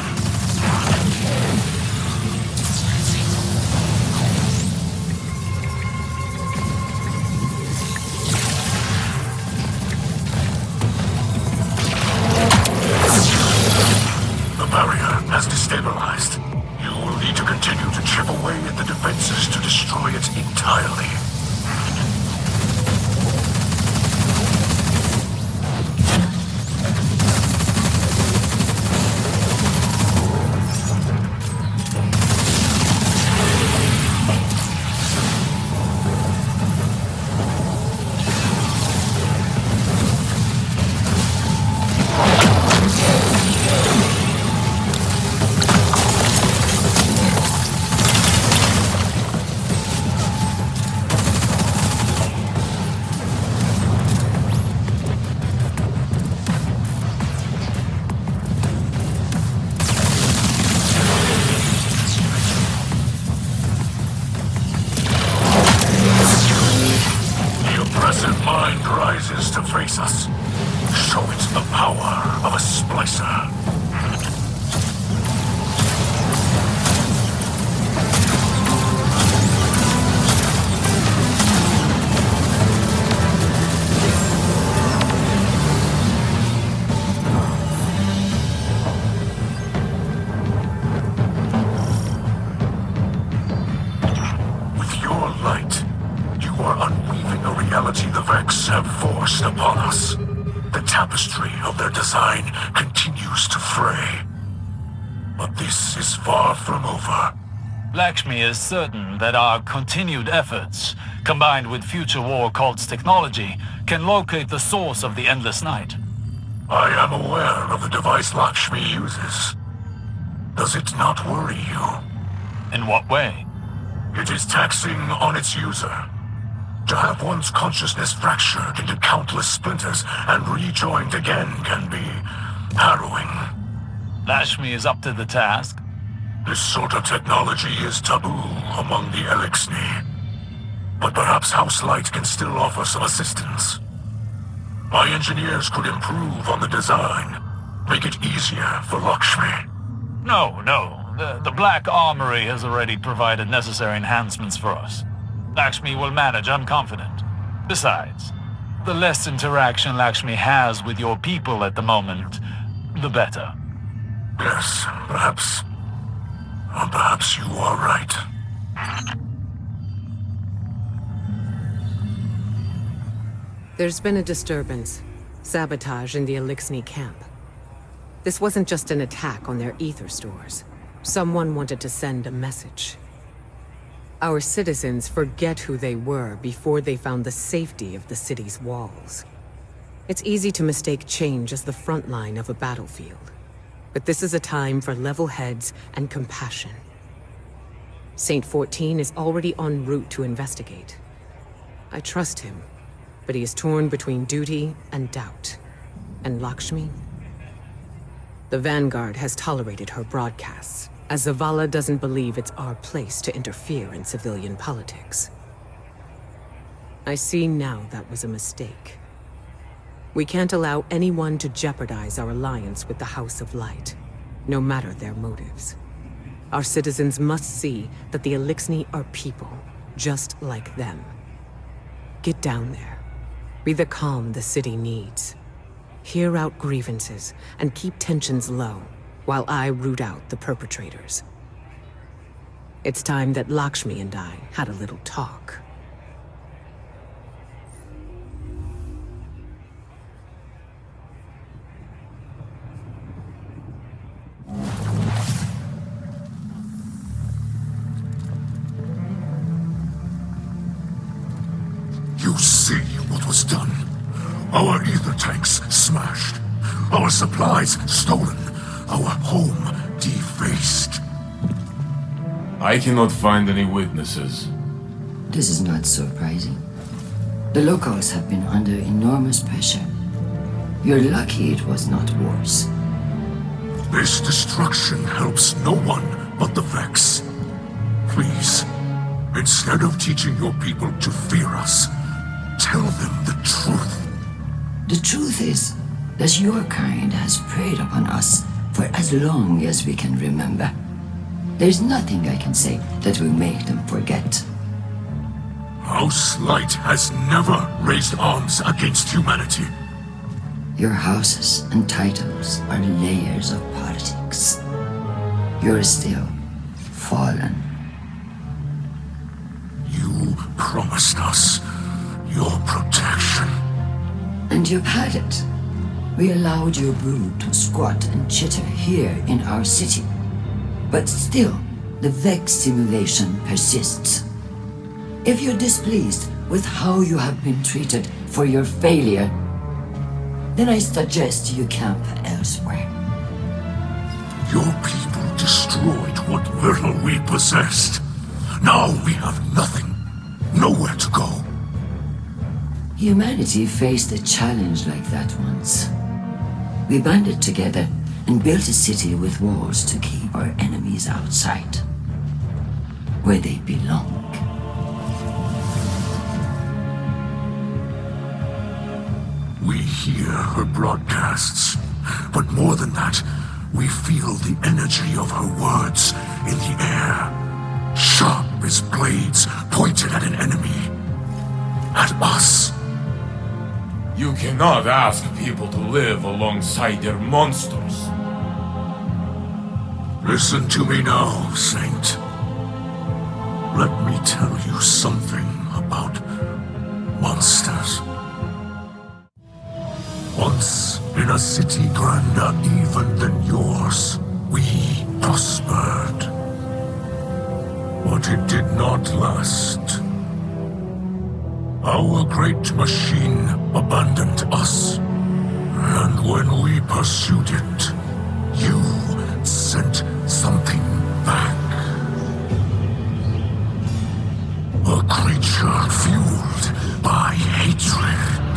of a Splicer. With your light, you are unweaving a reality the Vex have forced upon us. The tapestry of their design continues to fray. But this is far from over. Lakshmi is certain that our continued efforts, combined with future war cult's technology, can locate the source of the Endless Night. I am aware of the device Lakshmi uses. Does it not worry you? In what way? It is taxing on its user. To have one's consciousness fractured into countless splinters and rejoined again can be harrowing. Lakshmi is up to the task. This sort of technology is taboo among the Elixni. But perhaps House Light can still offer some assistance. My engineers could improve on the design, make it easier for Lakshmi. No. The Black Armory has already provided necessary enhancements for us. Lakshmi will manage, I'm confident. Besides, the less interaction Lakshmi has with your people at the moment, the better. Yes, perhaps you are right. There's been a disturbance. Sabotage in the Elixni camp. This wasn't just an attack on their ether stores. Someone wanted to send a message. Our citizens forget who they were before they found the safety of the city's walls. It's easy to mistake change as the front line of a battlefield. But this is a time for level heads and compassion. Saint 14 is already en route to investigate. I trust him, but he is torn between duty and doubt. And Lakshmi? The Vanguard has tolerated her broadcasts, as Zavala doesn't believe it's our place to interfere in civilian politics. I see now that was a mistake. We can't allow anyone to jeopardize our alliance with the House of Light, no matter their motives. Our citizens must see that the Elixni are people, just like them. Get down there. Be the calm the city needs. Hear out grievances and keep tensions low, while I root out the perpetrators. It's time that Lakshmi and I had a little talk. You see what was done. Our ether tanks smashed. Our supplies stolen. Our home defaced. I cannot find any witnesses. This is not surprising. The locals have been under enormous pressure. You're lucky it was not worse. This destruction helps no one but the Vex. Please, instead of teaching your people to fear us, tell them the truth. The truth is that your kind has preyed upon us for as long as we can remember. There's nothing I can say that will make them forget. House Light has never raised arms against humanity. Your houses and titles are layers of politics. You're still fallen. You promised us your protection. And you've had it. We allowed your brood to squat and chitter here in our city. But still, the Vex simulation persists. If you're displeased with how you have been treated for your failure, then I suggest you camp elsewhere. Your people destroyed what little we possessed. Now we have nothing. Nowhere to go. Humanity faced a challenge like that once. We banded together and built a city with walls to keep our enemies outside, where they belong. We hear her broadcasts. But more than that, we feel the energy of her words in the air. Sharp as blades pointed at an enemy. At us. You cannot ask people to live alongside their monsters. Listen to me now, Saint. Let me tell you something about monsters. Once, in a city grander even than yours, we prospered. But it did not last. Our great machine abandoned us. And when we pursued it, you sent something back. A creature fueled by hatred.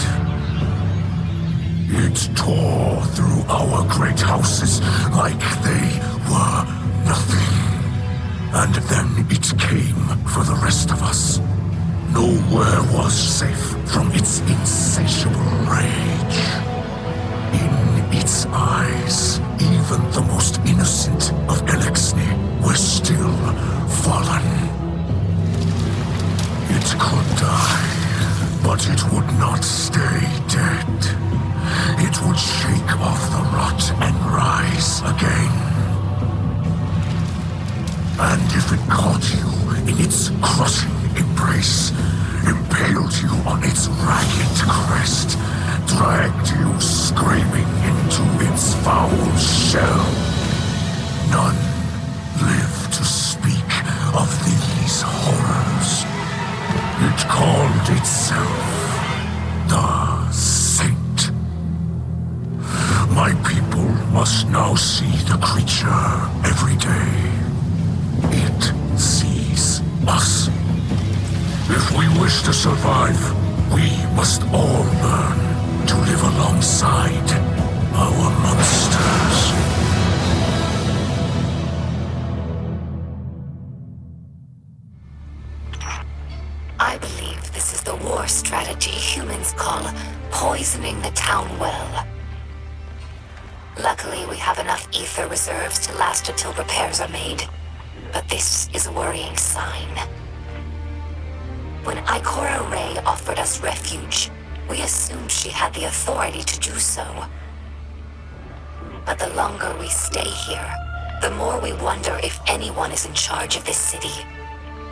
It tore through our great houses like they were nothing. And then it came for the rest of us. Nowhere was safe from its insatiable rage. In its eyes, even the most innocent of Elixni were still fallen. It could die, but it would not stay dead. It would shake off the rot and rise again. And if it caught you in its crushing embrace, impaled you on its ragged crest, dragged you screaming into its foul shell, none live to speak of these horrors. It called itself the Saint. My people must now see the creature every day. It sees us. If we wish to survive, we must all learn to live alongside our monsters. I believe this is the war strategy humans call poisoning the town well. Luckily, we have enough ether reserves to last until repairs are made. But this is a worrying sign. When Ikora Ray offered us refuge, we assumed she had the authority to do so. But the longer we stay here, the more we wonder if anyone is in charge of this city.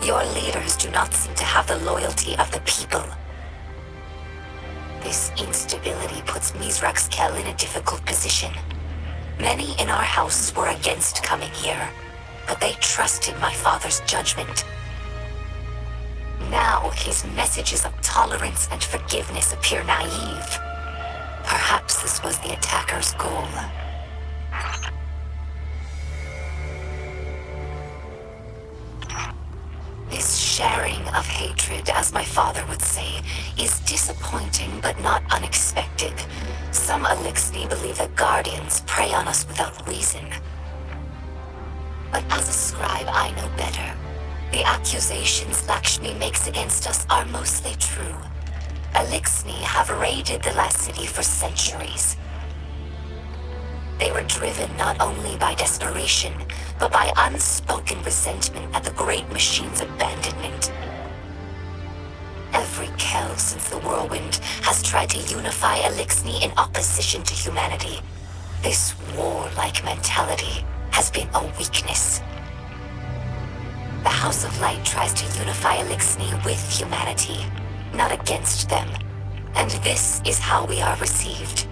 Your leaders do not seem to have the loyalty of the people. This instability puts Mizraxkel in a difficult position. Many in our house were against coming here, but they trusted my father's judgment. Now his messages of tolerance and forgiveness appear naive. Perhaps this was the attacker's goal. This sharing of hatred, as my father would say, is disappointing but not unexpected. Some Elixni believe that guardians prey on us without reason. But as a scribe, I know better. The accusations Lakshmi makes against us are mostly true. Elixni have raided the last city for centuries. They were driven not only by desperation, but by unspoken resentment at the great machine's abandonment. Every Kel since the whirlwind has tried to unify Elixni in opposition to humanity. This warlike mentality has been a weakness. The House of Light tries to unify Elixni with humanity, not against them. And this is how we are received.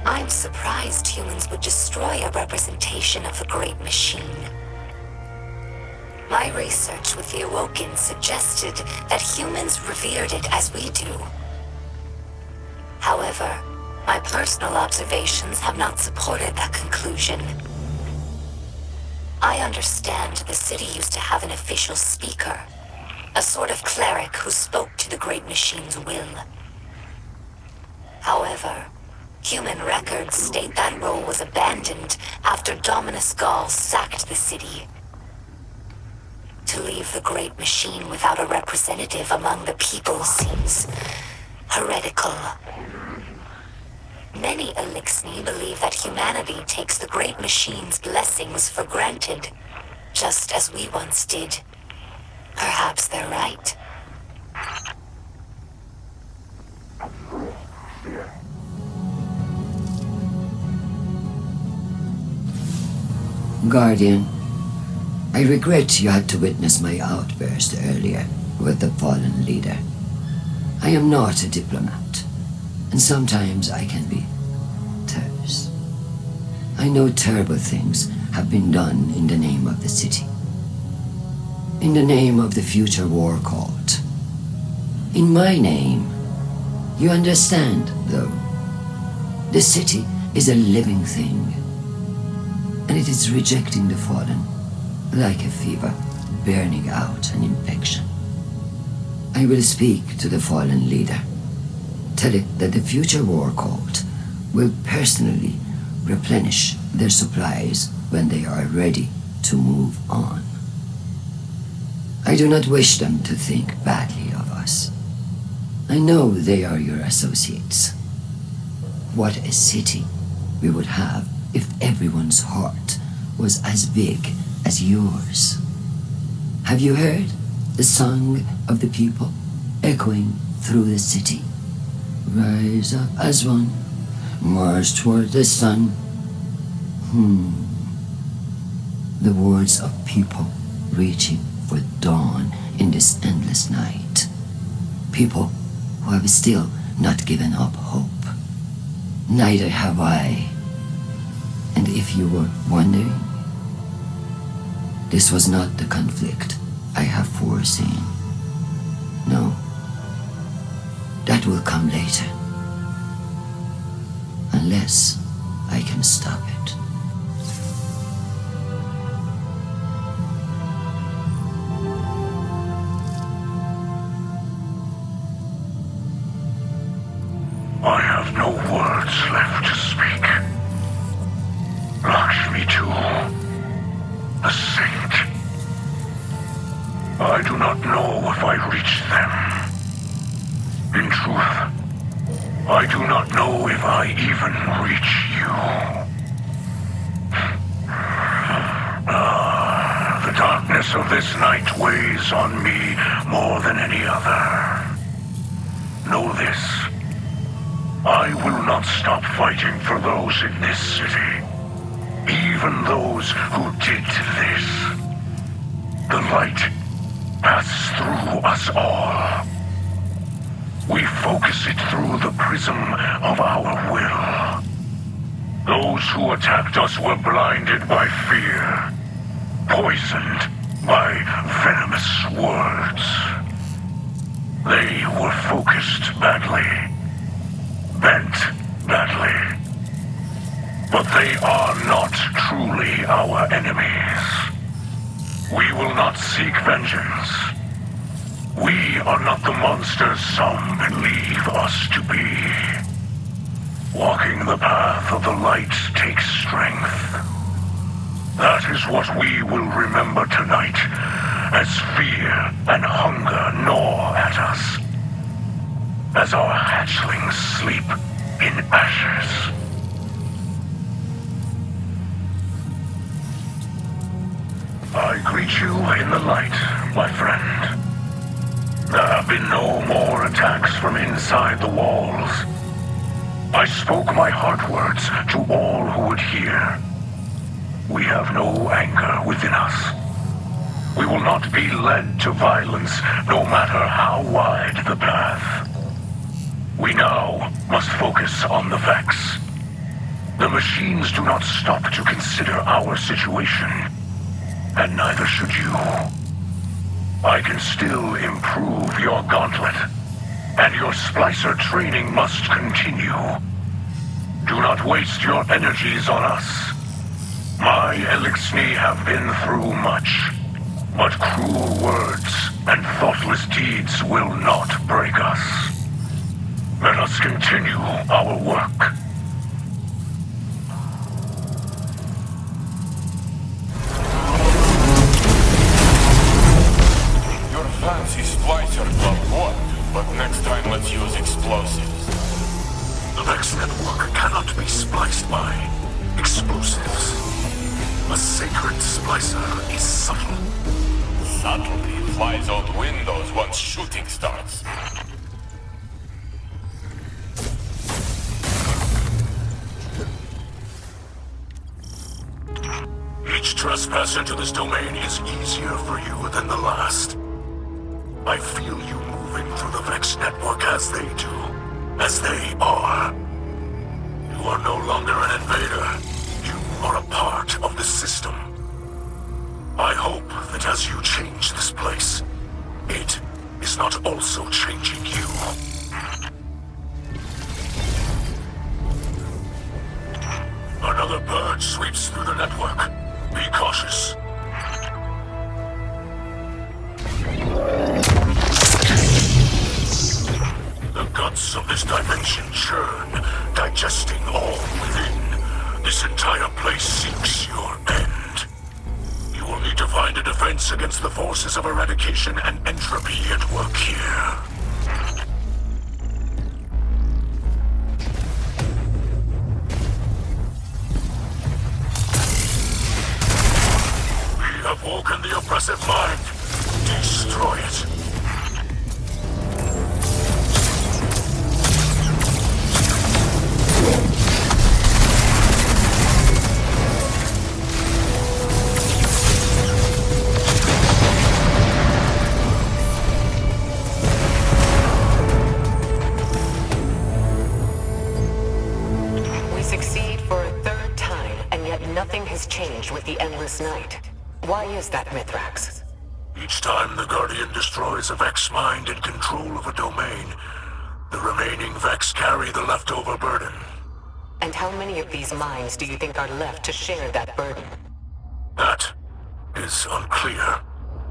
I'm surprised humans would destroy a representation of the Great Machine. My research with the Awoken suggested that humans revered it as we do. However, my personal observations have not supported that conclusion. I understand the city used to have an official speaker, a sort of cleric who spoke to the Great Machine's will. However, human records state that role was abandoned after Dominus Gaul sacked the city. To leave the Great Machine without a representative among the people seems heretical. Many Elixni believe that humanity takes the great machine's blessings for granted, just as we once did. Perhaps they're right. Guardian, I regret you had to witness my outburst earlier with the fallen leader. I am not a diplomat, and sometimes I can be terse. I know terrible things have been done in the name of the city. In the name of the future war cult. In my name. You understand, though. The city is a living thing, and it is rejecting the fallen, like a fever burning out an infection. I will speak to the fallen leader. Tell it that the future war cult will personally replenish their supplies when they are ready to move on. I do not wish them to think badly of us. I know they are your associates. What a city we would have if everyone's heart was as big as yours. Have you heard the song of the people echoing through the city? Rise up as one, march toward the sun. The words of people reaching for dawn in this endless night. People who have still not given up hope. Neither have I. And if you were wondering, this was not the conflict I have foreseen. No. That will come later. Unless I can stop it. I have no words left to speak. Lakshmi too, the saint. I do not know if I reached them. In truth, I do not know if I even reach you. The darkness of this night weighs on me more than any other. Know this. I will not stop fighting for those in this city. Even those who did this. The light passes through us all. We focus it through the prism of our will. Those who attacked us were blinded by fear, poisoned by venomous words. They were focused badly, bent badly. But they are not truly our enemies. We will not seek vengeance. We are not the monsters some believe us to be. Walking the path of the light takes strength. That is what we will remember tonight, as fear and hunger gnaw at us, as our hatchlings sleep in ashes. I greet you in the light, my friend. There have been no more attacks from inside the walls. I spoke my heart words to all who would hear. We have no anger within us. We will not be led to violence, no matter how wide the path. We now must focus on the Vex. The machines do not stop to consider our situation, and neither should you. I can still improve your gauntlet, and your Splicer training must continue. Do not waste your energies on us. My Elixni have been through much, but cruel words and thoughtless deeds will not break us. Let us continue our work. Your fancy Splicer glove worked, but next time let's use explosives. Vex network cannot be spliced by explosives. A sacred splicer is subtle. Subtlety flies out windows once shooting starts. Each trespass into this domain is easier for you than the last. I feel you moving through the Vex network as they do, as they are. You are no longer an invader. You are a part of the system. I hope that as you change this place, it is not also changing you. Another purge sweeps through the network. Be cautious. The guts of this dimension churn, digesting all within. This entire place seeks your end. You will need to find a defense against the forces of eradication and entropy at work here. We have woken the oppressive mind. Destroy it. We succeed for a third time, and yet nothing has changed with the Endless Night. Why is that, Mithrax? Each time the Guardian destroys a Vex mind in control of a domain, the remaining Vex carry the leftover burden. And how many of these minds do you think are left to share that burden? That is unclear.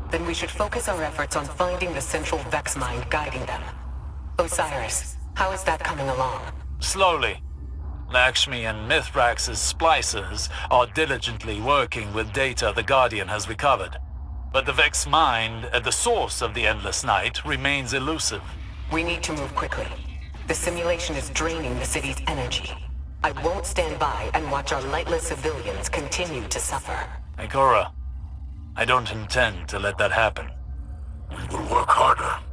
Then we should focus our efforts on finding the central Vex mind guiding them. Osiris, how is that coming along? Slowly. Lakshmi and Mithrax's splicers are diligently working with data the Guardian has recovered. But the Vex mind, at the source of the Endless Night, remains elusive. We need to move quickly. The simulation is draining the city's energy. I won't stand by and watch our lightless civilians continue to suffer. Ikora, I don't intend to let that happen. We will work harder.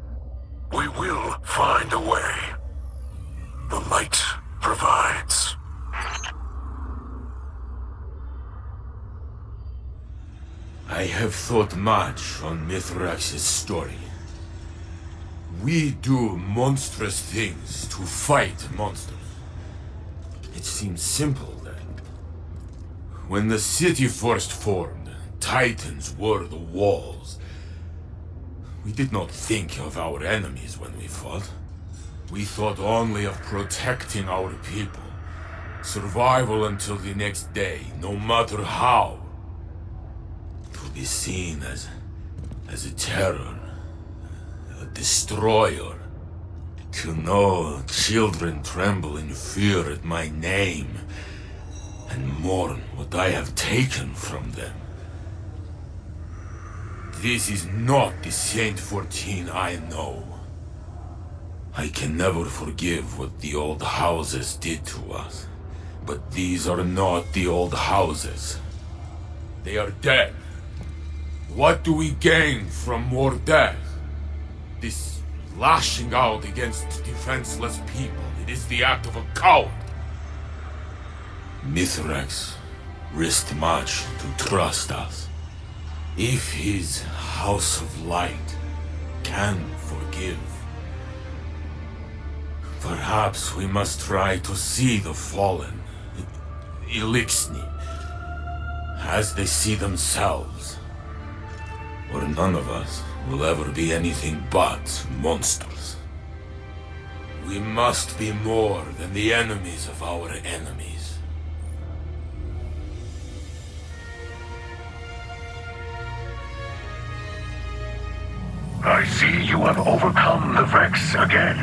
We will find a way. The light provides. I have thought much on Mithrax's story. We do monstrous things to fight monsters. It seems simple then. When the city first formed, Titans were the walls. We did not think of our enemies when we fought. We thought only of protecting our people. Survival until the next day, no matter how. To be seen as a terror, a destroyer. To know children tremble in fear at my name and mourn what I have taken from them. This is not the Saint 14 I know. I can never forgive what the old houses did to us. But these are not the old houses. They are dead. What do we gain from more death? This lashing out against defenseless people, it is the act of a coward. Mithrax risked much to trust us. If his House of Light can forgive, perhaps we must try to see the fallen, Elixni, as they see themselves. Or none of us will ever be anything but monsters. We must be more than the enemies of our enemies. I see you have overcome the Vex again.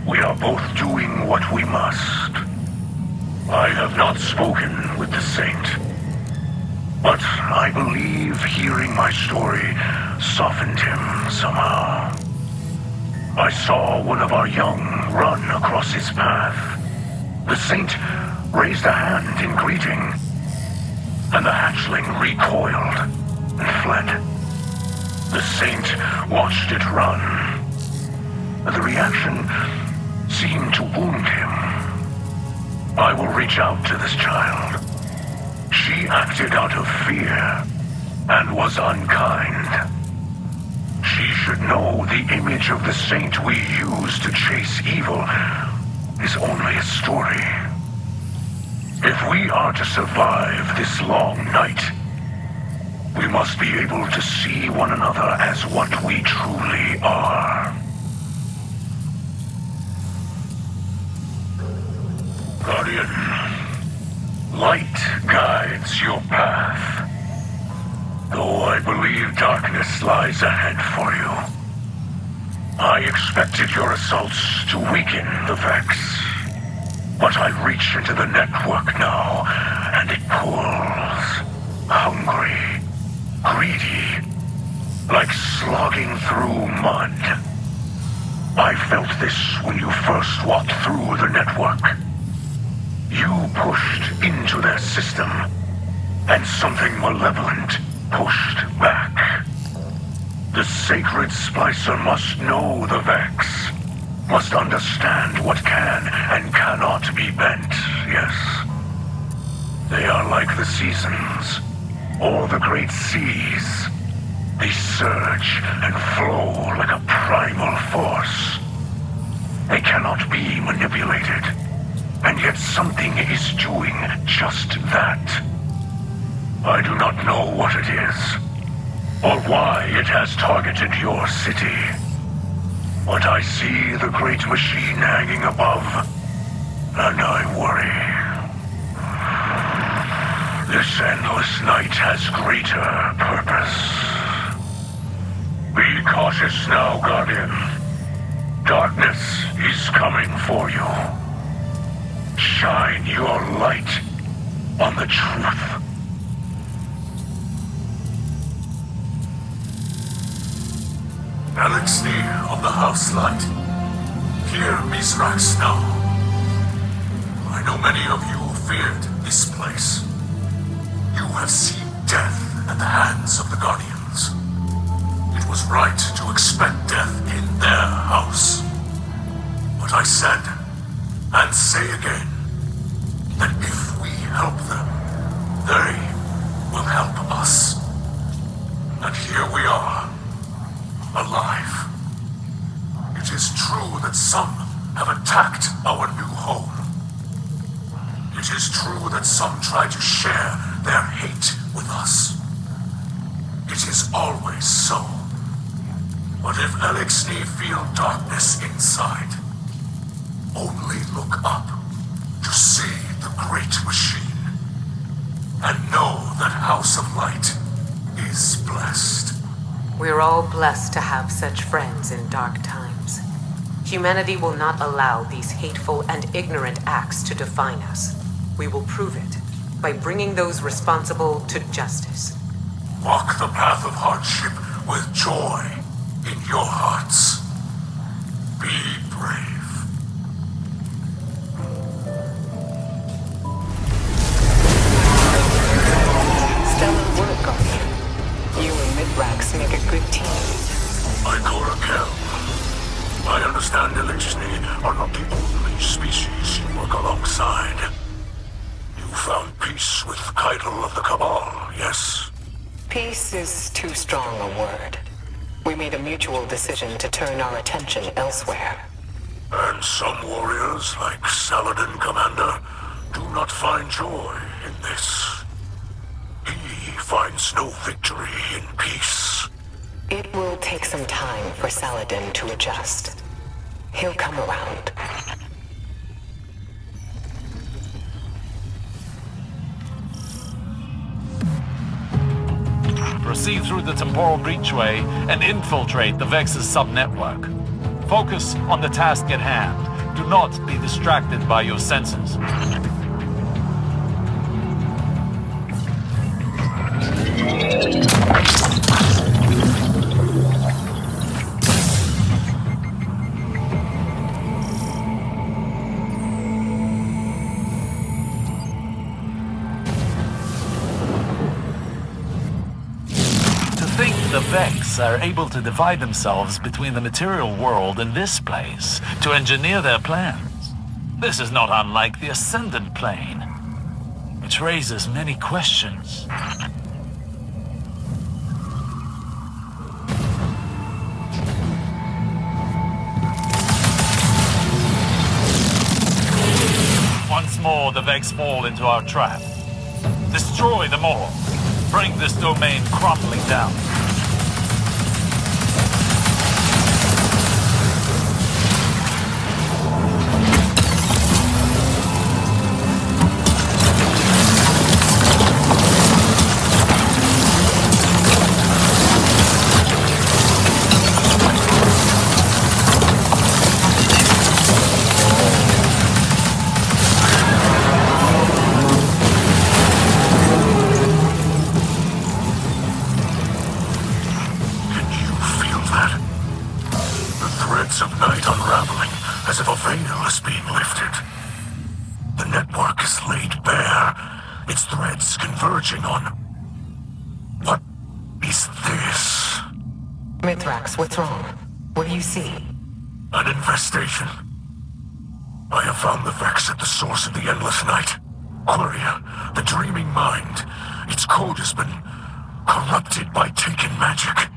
We are both doing what we must. I have not spoken with the Saint, but I believe hearing my story softened him somehow. I saw one of our young run across his path. The saint raised a hand in greeting, and the hatchling recoiled and fled. The saint watched it run. The reaction seemed to wound him. I will reach out to this child. She acted out of fear and was unkind. She should know the image of the saint we use to chase evil is only a story. If we are to survive this long night, we must be able to see one another as what we truly are. Guardian, light guides your path. Though I believe darkness lies ahead for you. I expected your assaults to weaken the Vex. But I reach into the network now, and it pulls. Hungry, greedy, like slogging through mud. I felt this when you first walked through the network. You pushed into their system, and something malevolent pushed back. The sacred Splicer must know the Vex, must understand what can and cannot be bent, yes. They are like the seasons, or the great seas. They surge and flow like a primal force. They cannot be manipulated, and yet something is doing just that. I do not know what it is, or why it has targeted your city. But I see the great machine hanging above, and I worry. This endless night has greater purpose. Be cautious now, Guardian. Darkness is coming for you. Shine your light on the truth. Elixir of the House Light. Hear Mithrax now. I know many of you feared this place. You have seen death at the hands of the Guardians. It was right to expect death in their house. But I said, and say again, that if we help them, they will help us. And here we are. Alive. It is true that some have attacked our new home. It is true that some try to share their hate with us. It is always so. But if Elixir feel darkness inside, only look up to see the great machine, and know that House of Light is blessed. We're all blessed to have such friends in dark times. Humanity will not allow these hateful and ignorant acts to define us. We will prove it by bringing those responsible to justice. Walk the path of hardship with joy in your hearts. Be brave. Stellar work, Guardian. You and Mithrax make a good team. I call Raquel. I understand Elixir are not the only species you work alongside. You found peace with Keitel of the Cabal, yes? Peace is too strong a word. We made a mutual decision to turn our attention elsewhere. And some warriors, like Saladin Commander, do not find joy in this. He finds no victory in peace. It will take some time for Saladin to adjust. He'll come around. Proceed through the temporal breachway and infiltrate the Vex's subnetwork. Focus on the task at hand. Do not be distracted by your senses. Vex are able to divide themselves between the material world and this place to engineer their plans. This is not unlike the Ascendant Plane, which raises many questions. Once more, the Vex fall into our trap. Destroy them all. Bring this domain crumbling down. Mithrax, what's wrong? What do you see? An infestation. I have found the Vex at the source of the endless night. Quria, the dreaming mind. Its code has been corrupted by taken magic.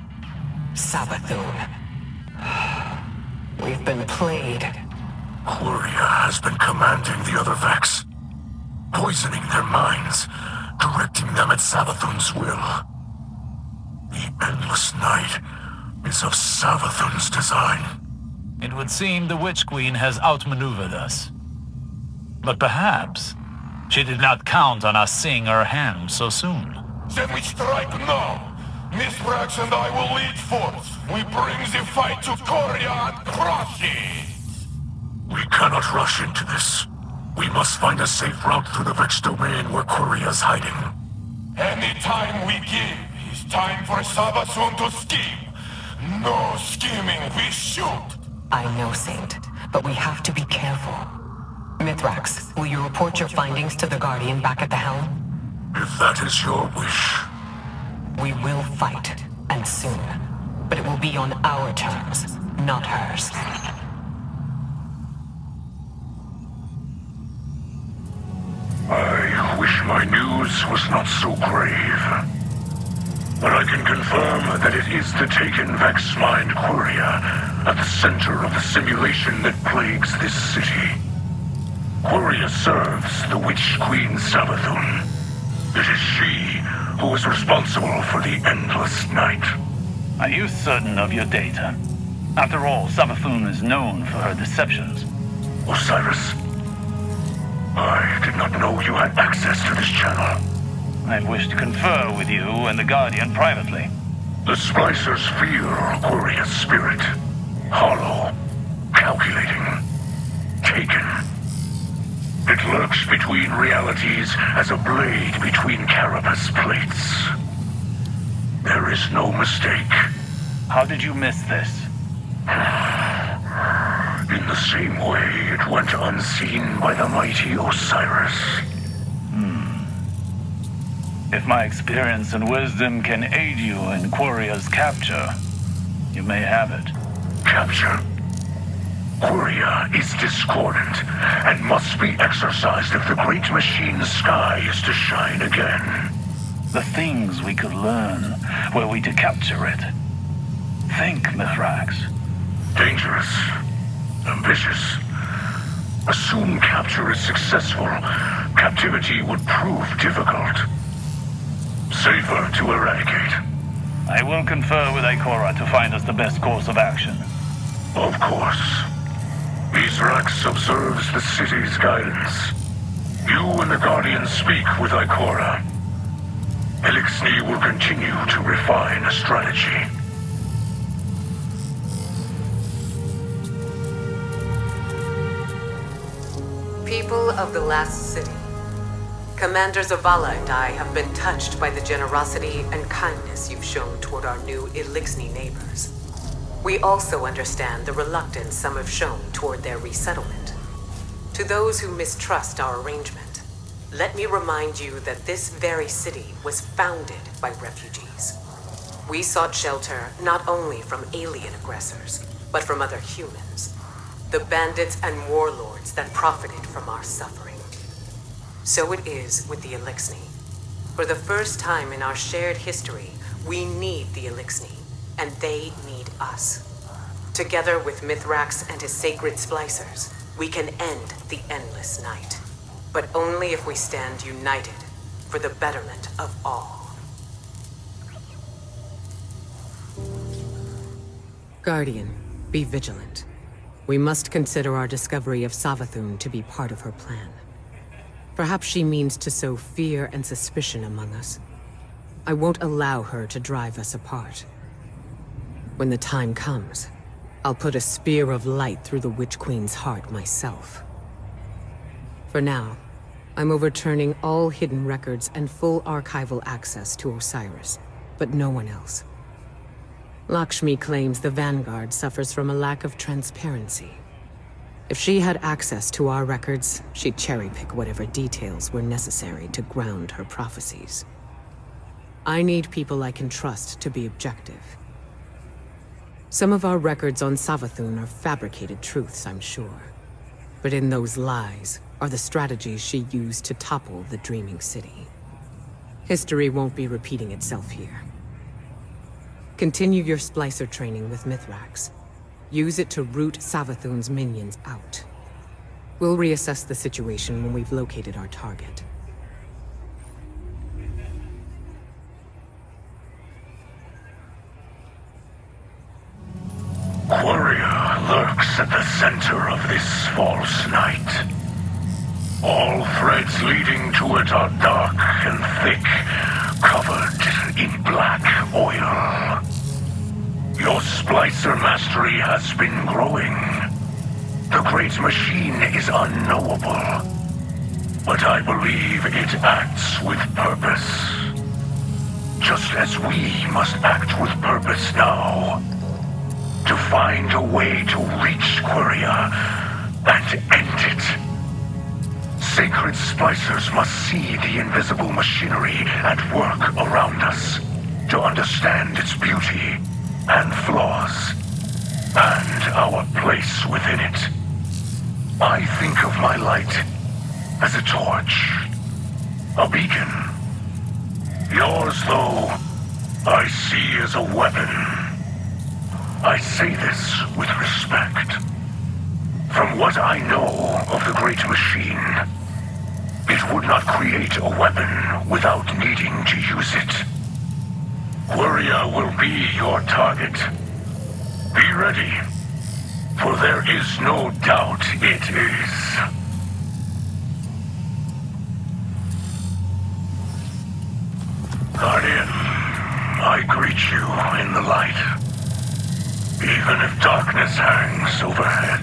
Savathun. We've been played. Quria has been commanding the other Vex, poisoning their minds, directing them at Savathun's will. The endless night is of Savathun's design. It would seem the Witch Queen has outmaneuvered us. But perhaps she did not count on us seeing her hand so soon. Then we strike now! Mithrax and I will lead forth. We bring the fight to Korea and crush it! We cannot rush into this. We must find a safe route through the Vex domain where Koria's hiding. Any time we give is time for Savathun to scheme. No scheming, we shoot! I know, Saint, but we have to be careful. Mithrax, will you report your findings to the Guardian back at the helm? If that is your wish. We will fight, and soon. But it will be on our terms, not hers. I wish my news was not so grave. But I can confirm that it is the taken Vex mind Quria at the center of the simulation that plagues this city. Quria serves the Witch Queen Savathun. It is she who is responsible for the endless night. Are you certain of your data? After all, Savathun is known for her deceptions. Osiris, I did not know you had access to this channel. I wish to confer with you and the Guardian privately. The Splicers feel Quiria's spirit. Hollow, calculating, taken. It lurks between realities as a blade between carapace plates. There is no mistake. How did you miss this? In the same way it went unseen by the mighty Osiris. If my experience and wisdom can aid you in Quiria's capture, you may have it. Capture? Quiria is discordant and must be exorcised if the great machine's sky is to shine again. The things we could learn were we to capture it. Think, Mithrax. Dangerous. Ambitious. Assume capture is successful, captivity would prove difficult. Safer to eradicate. I will confer with Ikora to find us the best course of action. Of course. Mithrax observes the city's guidance. You and the Guardian speak with Ikora. Elixni will continue to refine a strategy. People of the Last City. Commander Zavala and I have been touched by the generosity and kindness you've shown toward our new Elixni neighbors. We also understand the reluctance some have shown toward their resettlement. To those who mistrust our arrangement, let me remind you that this very city was founded by refugees. We sought shelter not only from alien aggressors, but from other humans. The bandits and warlords that profited from our suffering. So it is with the Elixni. For the first time in our shared history, we need the Elixni, and they need us. Together with Mithrax and his sacred Splicers, we can end the endless night. But only if we stand united for the betterment of all. Guardian, be vigilant. We must consider our discovery of Savathun to be part of her plan. Perhaps she means to sow fear and suspicion among us. I won't allow her to drive us apart. When the time comes, I'll put a spear of light through the Witch Queen's heart myself. For now, I'm overturning all hidden records and full archival access to Osiris, but no one else. Lakshmi claims the Vanguard suffers from a lack of transparency. If she had access to our records, she'd cherry-pick whatever details were necessary to ground her prophecies. I need people I can trust to be objective. Some of our records on Savathun are fabricated truths, I'm sure. But in those lies are the strategies she used to topple the Dreaming City. History won't be repeating itself here. Continue your Splicer training with Mithrax. Use it to root Savathun's minions out. We'll reassess the situation when we've located our target. Quria lurks at the center of this false night. All threads leading to it are dark and thick, covered in black oil. Your Splicer mastery has been growing. The great machine is unknowable, but I believe it acts with purpose. Just as we must act with purpose now. To find a way to reach Quria and end it. Sacred Splicers must see the invisible machinery at work around us to understand its beauty and flaws, and our place within it. I think of my light as a torch, a beacon. Yours, though, I see as a weapon. I say this with respect. From what I know of the Great Machine, it would not create a weapon without needing to use it. Quria will be your target. Be ready, for there is no doubt it is. Guardian, I greet you in the light. Even if darkness hangs overhead.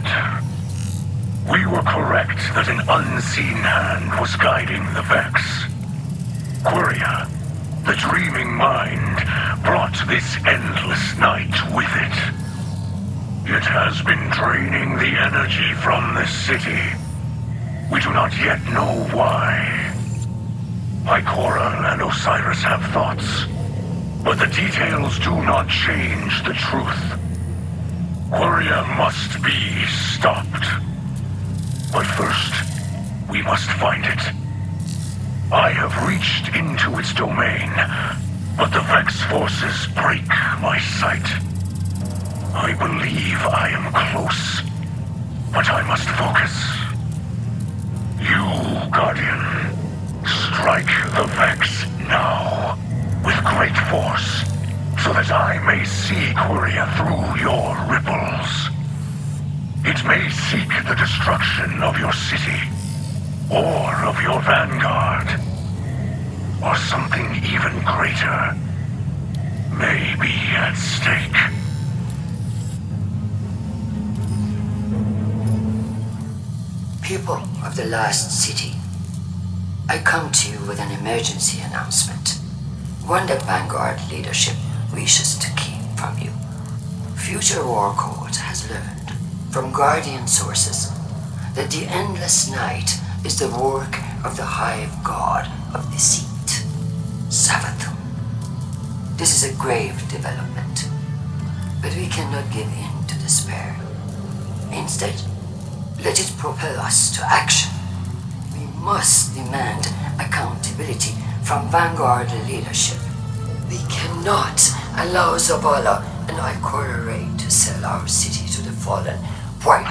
We were correct that an unseen hand was guiding the Vex. Quria, the dreaming mind, brought this endless night with it. It has been draining the energy from this city. We do not yet know why. Ikora and Osiris have thoughts, but the details do not change the truth. Quria must be stopped. But first, we must find it. I have reached into its domain, but the Vex forces break my sight. I believe I am close, but I must focus. You, Guardian, strike the Vex now, with great force, so that I may see Quria through your ripples. It may seek the destruction of your city, or of your vanguard, or something even greater may be at stake. People of the Last City, I come to you with an emergency announcement. One that Vanguard leadership wishes to keep from you. Future War Code has learned from Guardian sources that the endless night is the work of the hive god of deceit, Savathun. This is a grave development. But we cannot give in to despair. Instead, let it propel us to action. We must demand accountability from Vanguard leadership. We cannot allow Zavala and Ikora Ray to sell our city to the Fallen. Why?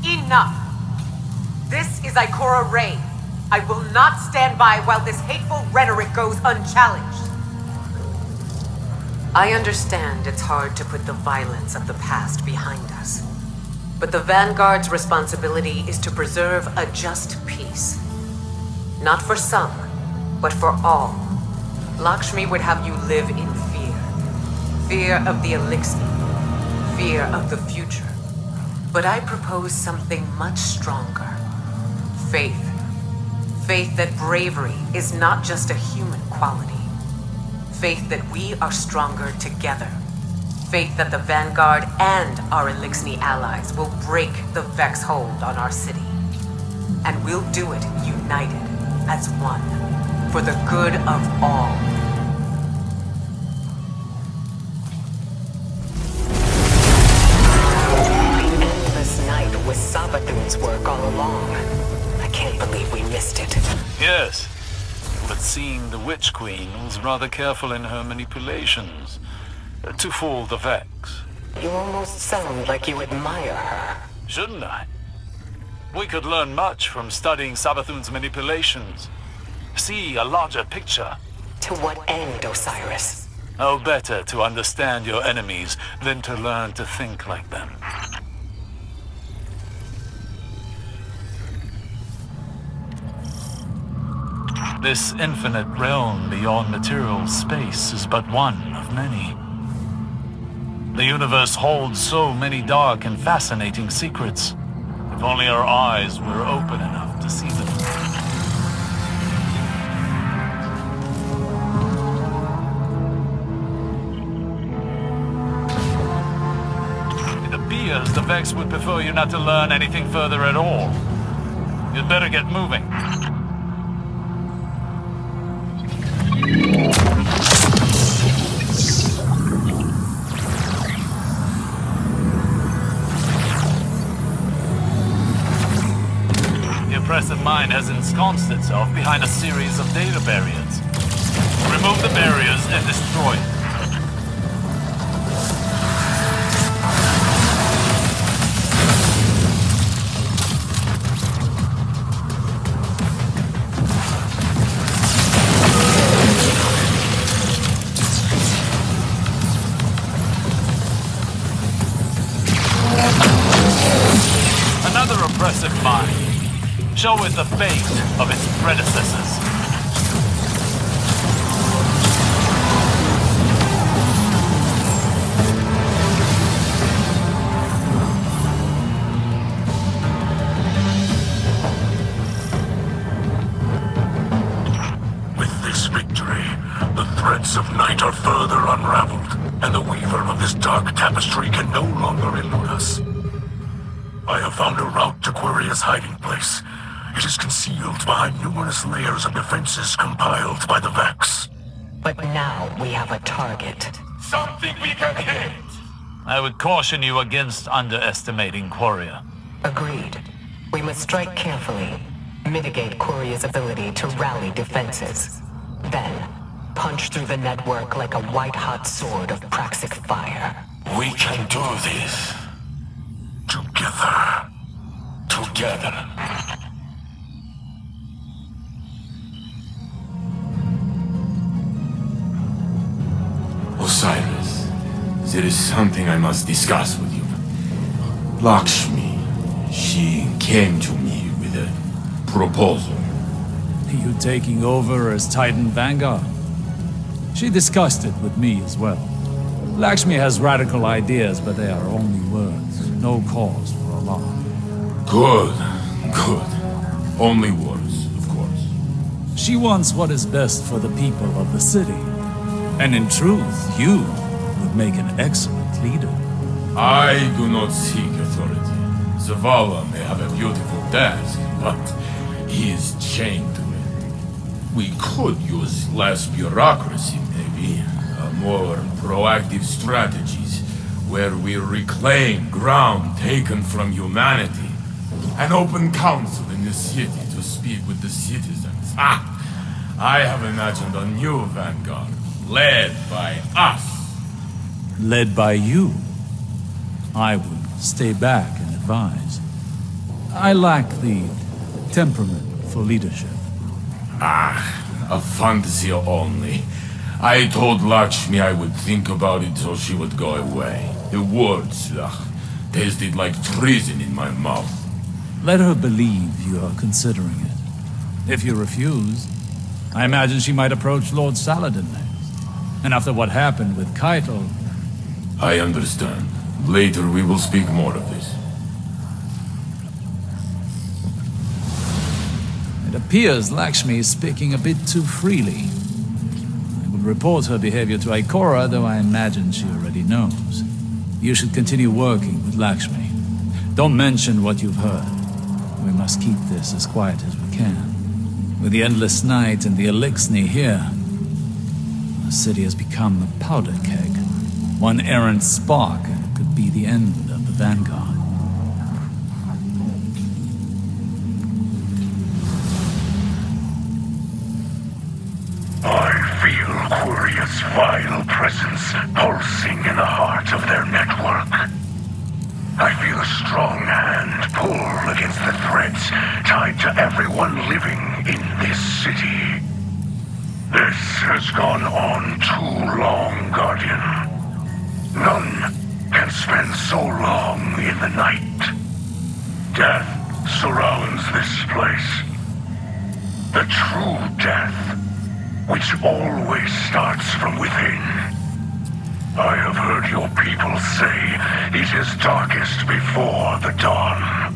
Enough! This is Ikora Ray. I will not stand by while this hateful rhetoric goes unchallenged. I understand it's hard to put the violence of the past behind us. But the Vanguard's responsibility is to preserve a just peace. Not for some, but for all. Lakshmi would have you live in fear. Fear of the Elixir. Fear of the future. But I propose something much stronger. Faith. Faith that bravery is not just a human quality. Faith that we are stronger together. Faith that the Vanguard and our Elixir allies will break the Vex hold on our city. And we'll do it united, as one, for the good of all. The endless night was Sabathun's work all along. I can't believe we missed it. Yes, but seeing the Witch Queen was rather careful in her manipulations to fool the Vex. You almost sound like you admire her. Shouldn't I? We could learn much from studying Sabathun's manipulations. See a larger picture. To what end, Osiris? Oh, better to understand your enemies than to learn to think like them. This infinite realm beyond material space is but one of many. The universe holds so many dark and fascinating secrets. If only our eyes were open enough to see them. It appears the Vex would prefer you not to learn anything further at all. You'd better get moving. The oppressive mind has ensconced itself behind a series of data barriers. Remove the barriers and destroy it. Another oppressive mind. Show it the fate of its predecessors. With this victory, the threads of night are further unraveled, and the weaver of this dark tapestry can no longer elude us. I have found a route to Quiria's hiding place. It is concealed behind numerous layers of defenses compiled by the Vex. But now we have a target. Something we can hit! I would caution you against underestimating Quria. Agreed. We must strike carefully, mitigate Quiria's ability to rally defenses. Then, punch through the network like a white-hot sword of praxic fire. We can do this. Together. Together. Osiris, there is something I must discuss with you. Lakshmi, she came to me with a proposal. Are you taking over as Titan Vanguard? She discussed it with me as well. Lakshmi has radical ideas, but they are only words. No cause for alarm. Good, good. Only words, of course. She wants what is best for the people of the city. And in truth, you would make an excellent leader. I do not seek authority. Zavala may have a beautiful task, but he is chained to it. We could use less bureaucracy, maybe. More proactive strategies, where we reclaim ground taken from humanity. An open council in the city to speak with the citizens. I have imagined a new vanguard, led by us. Led by you. I would stay back and advise. I lack the temperament for leadership. A fantasy only. I told Lakshmi I would think about it so she would go away. The words, tasted like treason in my mouth. Let her believe you are considering it. If you refuse, I imagine she might approach Lord Saladin next. And after what happened with Keitel... I understand. Later we will speak more of this. It appears Lakshmi is speaking a bit too freely. I will report her behavior to Ikora, though I imagine she already knows. You should continue working with Lakshmi. Don't mention what you've heard. We must keep this as quiet as we can. With the endless night and the Elixni here, the city has become a powder keg. One errant spark and it could be the end of the Vanguard. I feel Quiria's vile presence pulsing in the heart of their network. I feel a strong hand pull against the threads tied to everyone living in this city. This has gone on too long, Guardian. None can spend so long in the night. Death surrounds this place. The true death, which always starts from within. I have heard your people say it is darkest before the dawn.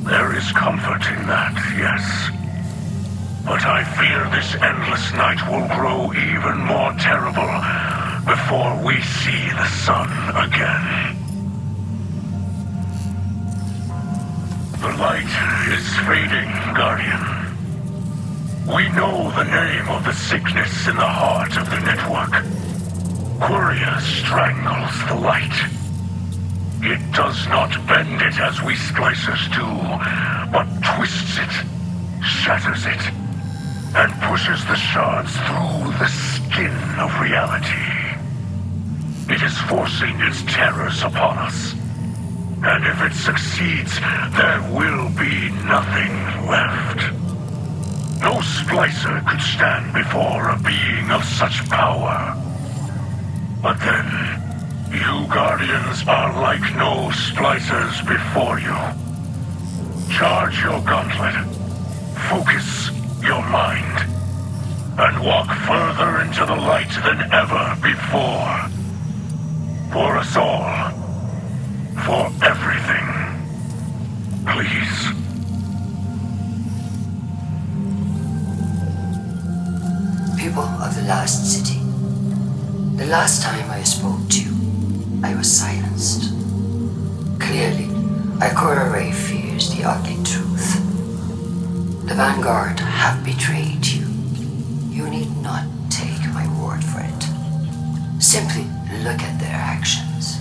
There is comfort in that, yes. But I fear this endless night will grow even more terrible before we see the sun again. The light is fading, Guardian. We know the name of the sickness in the heart of the network. Quiria strangles the light. It does not bend it as we splicers do, but twists it, shatters it, and pushes the shards through the skin of reality. It is forcing its terrors upon us. And if it succeeds, there will be nothing left. No Splicer could stand before a being of such power. But then, you Guardians are like no Splicers before you. Charge your gauntlet, focus your mind, and walk further into the light than ever before. For us all. For everything. Please. People of the last city. The last time I spoke to you, I was silenced. Clearly, Ikora Ray fears the ugly truth. The Vanguard have betrayed you. You need not take my word for it. Simply look at their actions.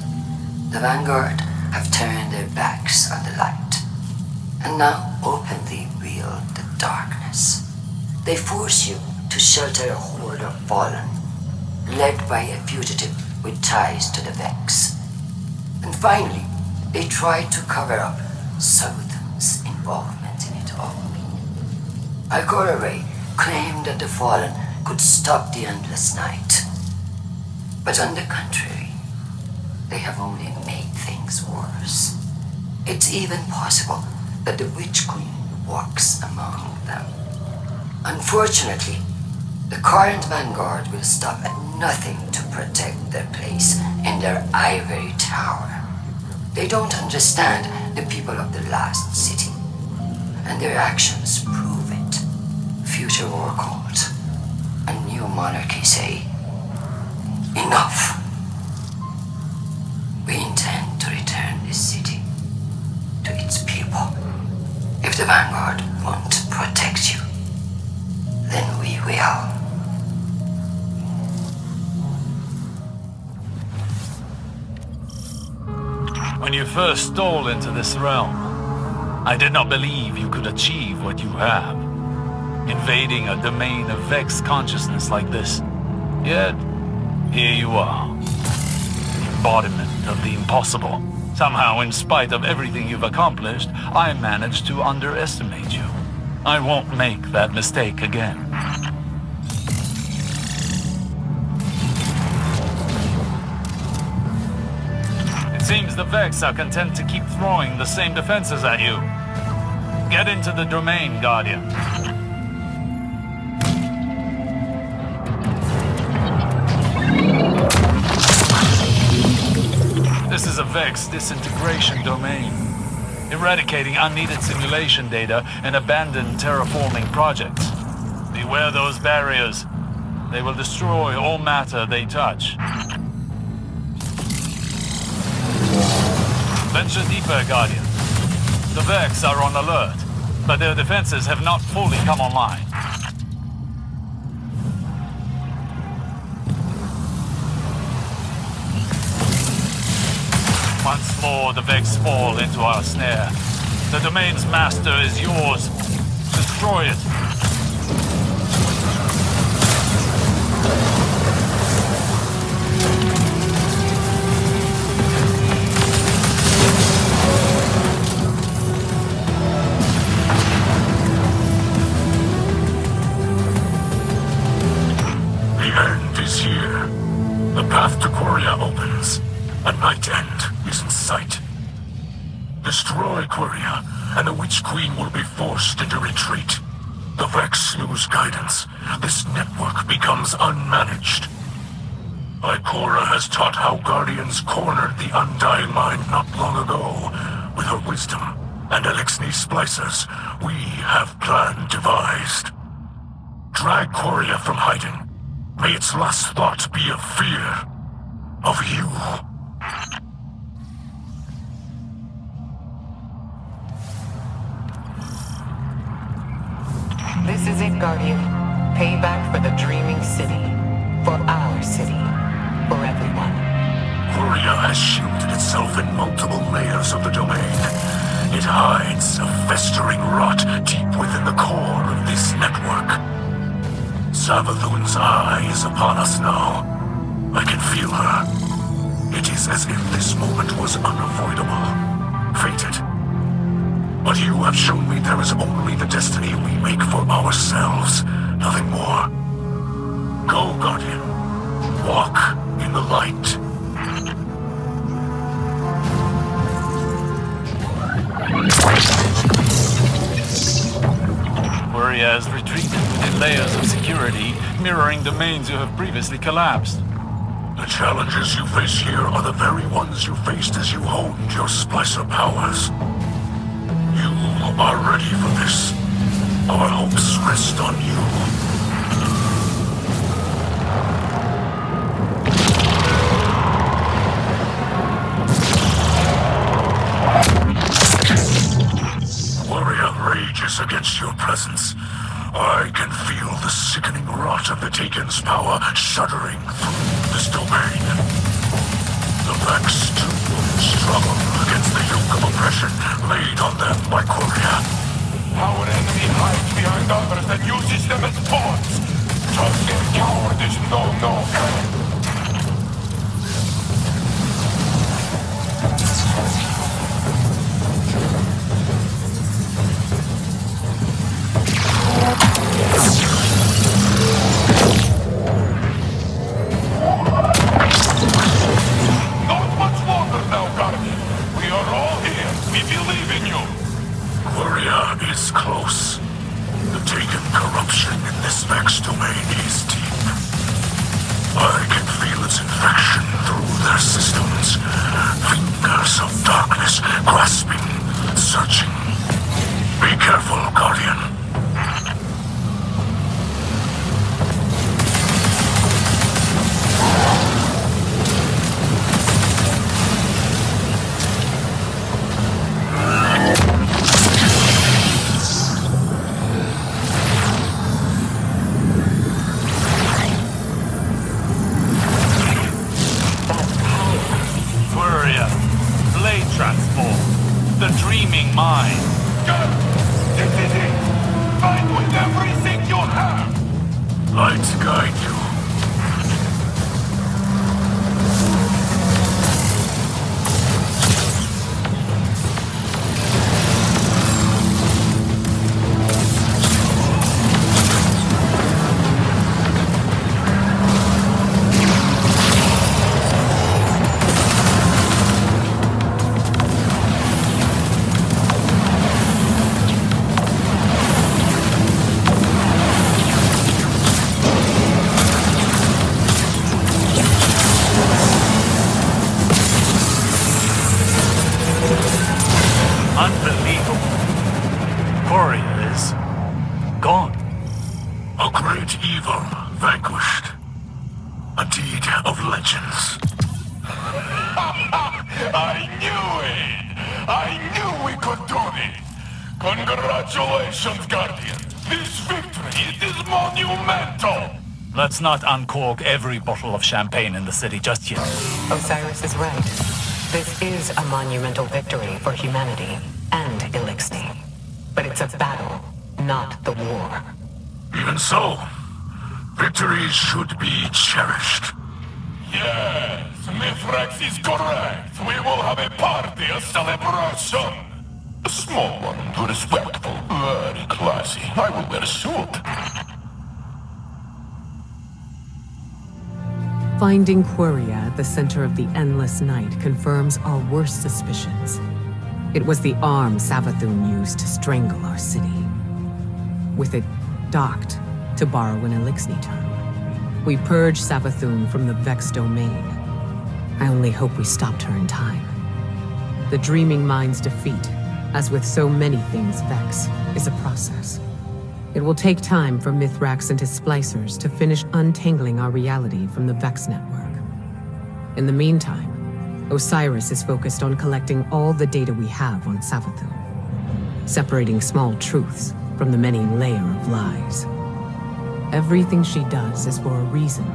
The Vanguard have turned their backs on the light, and now openly wield the darkness. They force you to shelter a horde of fallen, led by a fugitive with ties to the Vex. And finally, they try to cover up Southern's involvement in it all. Ikora Ray claimed that the Fallen could stop the endless night. But on the contrary, they have only made things worse. It's even possible that the Witch Queen walks among them. Unfortunately, the current Vanguard will stop at nothing to protect their place in their ivory tower. They don't understand the people of the last city, and their actions prove it. Future war cult, a new monarchy say, enough. We intend to return this city to its people. If the Vanguard won't protect you, then you first stole into this realm, I did not believe you could achieve what you have. Invading a domain of Vex consciousness like this. Yet, here you are. The embodiment of the impossible. Somehow, in spite of everything you've accomplished, I managed to underestimate you. I won't make that mistake again. It seems the Vex are content to keep throwing the same defenses at you. Get into the domain, Guardian. This is a Vex disintegration domain, eradicating unneeded simulation data and abandoned terraforming projects. Beware those barriers. They will destroy all matter they touch. Venture deeper, Guardian. The Vex are on alert, but their defenses have not fully come online. Once more, the Vex fall into our snare. The domain's master is yours. Destroy it. The end is here. The path to Quria opens. A night end is in sight. Destroy Quria, and the Witch Queen will be forced into retreat. The Vex lose guidance. This network becomes unmanaged. Ikora has taught how Guardians cornered the Undying Mind not long ago. With her wisdom and Elixni Splicers, we have plan devised. Drag Quria from hiding. May its last thought be of fear. Of you. This is it, Guardian. Payback for the Dreaming City. For our city. For everyone. Quria has shielded itself in multiple layers of the domain. It hides a festering rot deep within the core of this network. Savathun's eye is upon us now. I can feel her. It is as if this moment was unavoidable. Fated. But you have shown me there is only the destiny we make for ourselves. Nothing more. Go, Guardian. Walk in the light. Quria has retreated within layers of security, mirroring domains you have previously collapsed. The challenges you face here are the very ones you faced as you honed your Splicer powers. You are ready for this. Our hopes rest on you. Warrior rages against your presence. I can feel the sickening rot of the Taken's power shuddering through this domain. The Vex, too, struggle against the yoke of oppression laid on them by Quria. Our enemy hides behind others and uses them as pawns. Just their cowardice, no. Not much longer now, Guardian. We are all here. We believe in you. Quria is close. The Taken corruption in this Vex domain is deep. I can feel its infection through their systems. Fingers of darkness grasping, searching. Be careful, Guardian. Quria, blade trap. The dreaming mind. This is it! Fight with everything you have! Lights guide you. Unbelievable. Courier is gone. A great evil vanquished. A deed of legends. I knew it! I knew we could do this! Congratulations, Guardian! This victory is monumental! Let's not uncork every bottle of champagne in the city just yet. Osiris is right. This is a monumental victory for humanity and Elixni. But it's a battle, not the war. Even so, victories should be cherished. Yes, Mithrax is correct. We will have a party, a celebration. A small one, respectful, very classy. I will wear a suit. Finding Queria at the center of the endless night confirms our worst suspicions. It was the arm Savathun used to strangle our city. With it docked, to borrow an Elixni term. We purged Savathun from the Vex domain. I only hope we stopped her in time. The Dreaming Mind's defeat, as with so many things Vex, is a process. It will take time for Mithrax and his Splicers to finish untangling our reality from the Vex network. In the meantime, Osiris is focused on collecting all the data we have on Savathun, separating small truths from the many layers of lies. Everything she does is for a reason,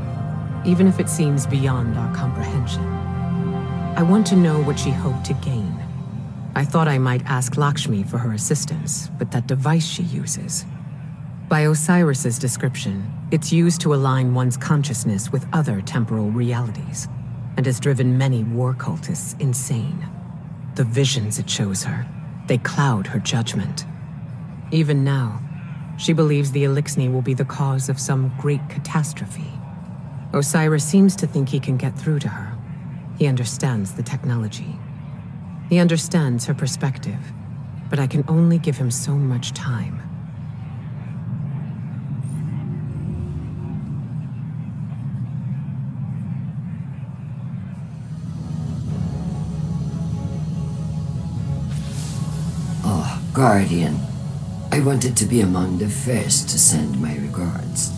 even if it seems beyond our comprehension. I want to know what she hoped to gain. I thought I might ask Lakshmi for her assistance, but that device she uses... By Osiris's description, it's used to align one's consciousness with other temporal realities, and has driven many war cultists insane. The visions it shows her, they cloud her judgment. Even now, she believes the Elixni will be the cause of some great catastrophe. Osiris seems to think he can get through to her. He understands the technology. He understands her perspective, but I can only give him so much time. Guardian, I wanted to be among the first to send my regards.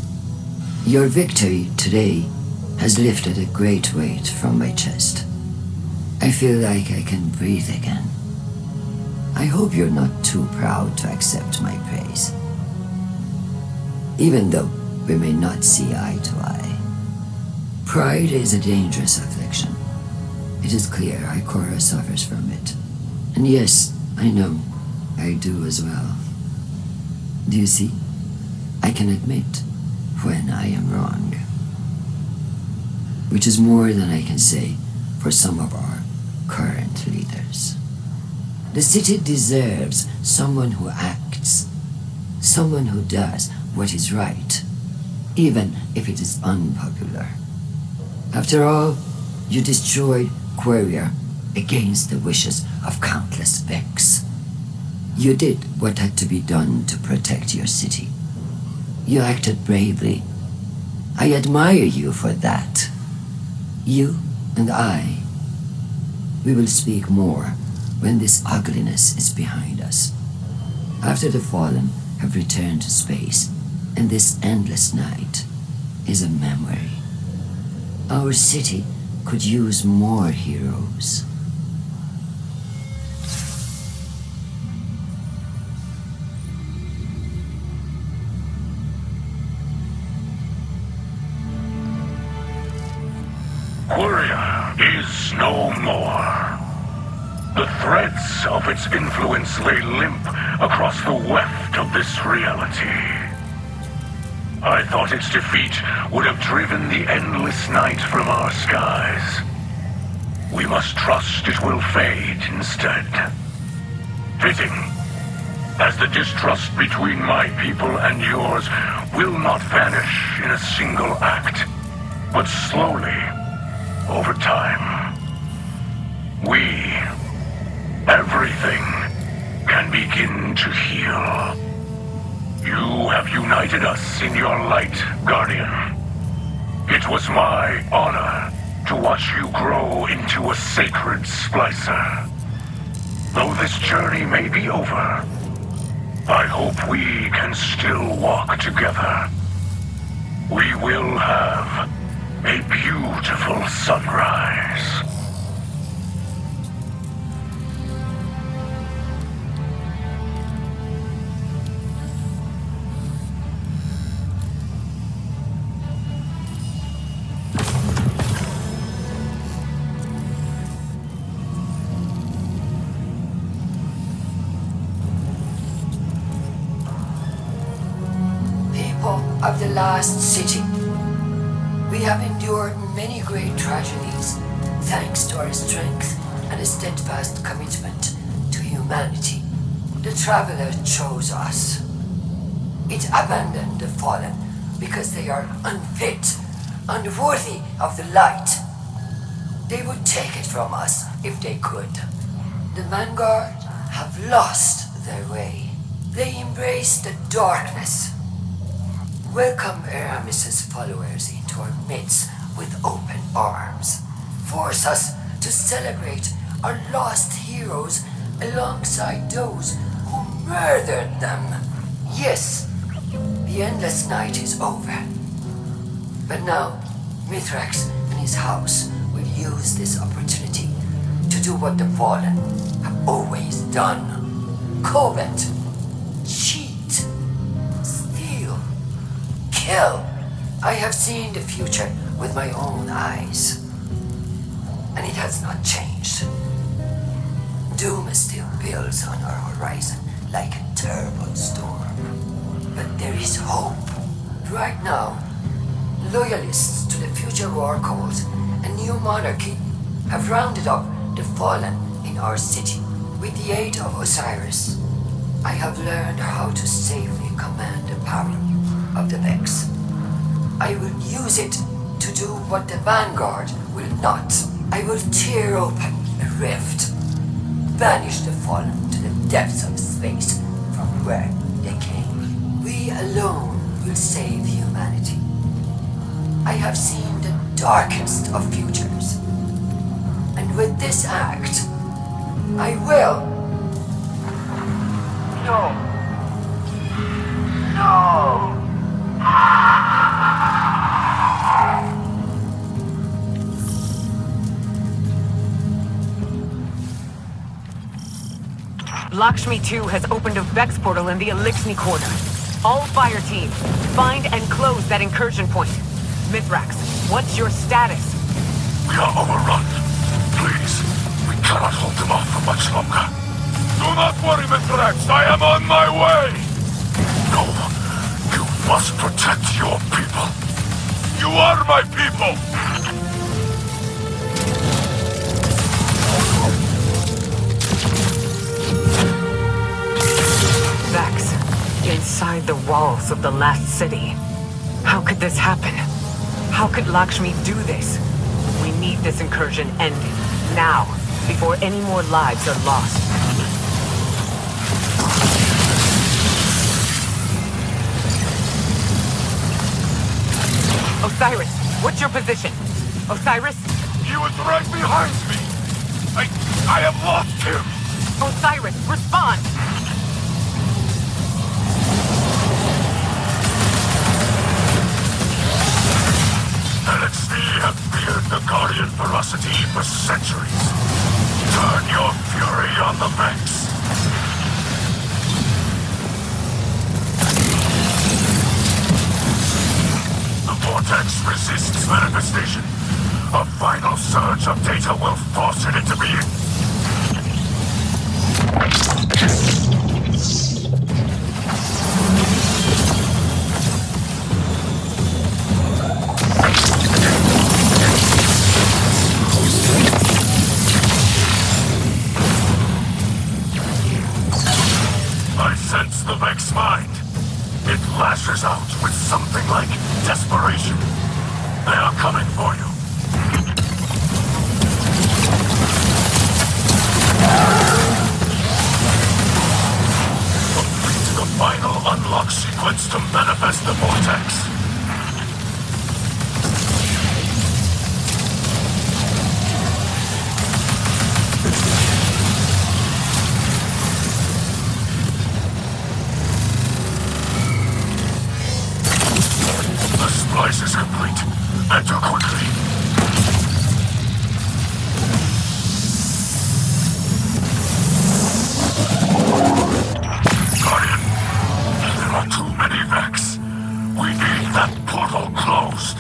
Your victory today has lifted a great weight from my chest. I feel like I can breathe again. I hope you're not too proud to accept my praise. Even though we may not see eye to eye. Pride is a dangerous affliction. It is clear Ikora suffers from it. And yes, I know. I do as well. Do you see? I can admit when I am wrong. Which is more than I can say for some of our current leaders. The city deserves someone who acts, someone who does what is right, even if it is unpopular. After all, you destroyed Queria against the wishes of countless Vex. You did what had to be done to protect your city. You acted bravely. I admire you for that. You and I, we will speak more when this ugliness is behind us. After the Fallen have returned to space, and this endless night is a memory. Our city could use more heroes. Queria is no more. The Threads of its influence lay limp across the weft of this reality. I thought its defeat would have driven the endless night from our skies. We must trust it will fade instead. Fitting, as the distrust between my people and yours will not vanish in a single act, but slowly, over time. Everything can begin to heal. You have united us in your light, Guardian. It was my honor to watch you grow into a sacred Splicer. Though this journey may be over, I hope we can still walk together. We will have a beautiful sunrise. Of the last city. We have endured many great tragedies, thanks to our strength and a steadfast commitment to humanity. The Traveler chose us. It abandoned the fallen because they are unfit, unworthy of the light. They would take it from us if they could. The Vanguard have lost their way. They embrace the darkness. Welcome Aramis's followers into our midst with open arms. Force us to celebrate our lost heroes alongside those who murdered them. Yes, the endless night is over. But now, Mithrax and his house will use this opportunity to do what the Fallen have always done. Covet, cheat, steal, kill. I have seen the future with my own eyes, and it has not changed. Doom still builds on our horizon like a terrible storm. But there is hope. Right now, loyalists to the future war cult and new monarchy have rounded up the fallen in our city. With the aid of Osiris, I have learned how to safely command the power of the Vex. I will use it to do what the Vanguard will not. I will tear open a rift, banish the fallen to the depths of space from where they came. We alone will save humanity. I have seen the darkest of futures. And with this act, I will... No. Lakshmi 2 has opened a Vex portal in the Elixni Quarter. All fire teams, find and close that incursion point. Mithrax, what's your status? We are overrun. Please, we cannot hold them off for much longer. Do not worry, Mithrax. I am on my way. No, you must protect your people. You are my people. Vex, inside the walls of the last city. How could this happen? How could Lakshmi do this? We need this incursion ending, now, before any more lives are lost. Osiris, what's your position? Osiris? He was right behind me. I have lost him. Osiris, respond! Elixni have feared the Guardian ferocity for centuries. Turn your fury on the Vex. The vortex resists manifestation. A final surge of data will force it into being. cross the Vex mind. It lashes out with something like desperation. They are coming for you. Complete the final unlock sequence to manifest the vortex. The splice is complete. Enter quickly. Guardian, there are too many Vex. We need that portal closed.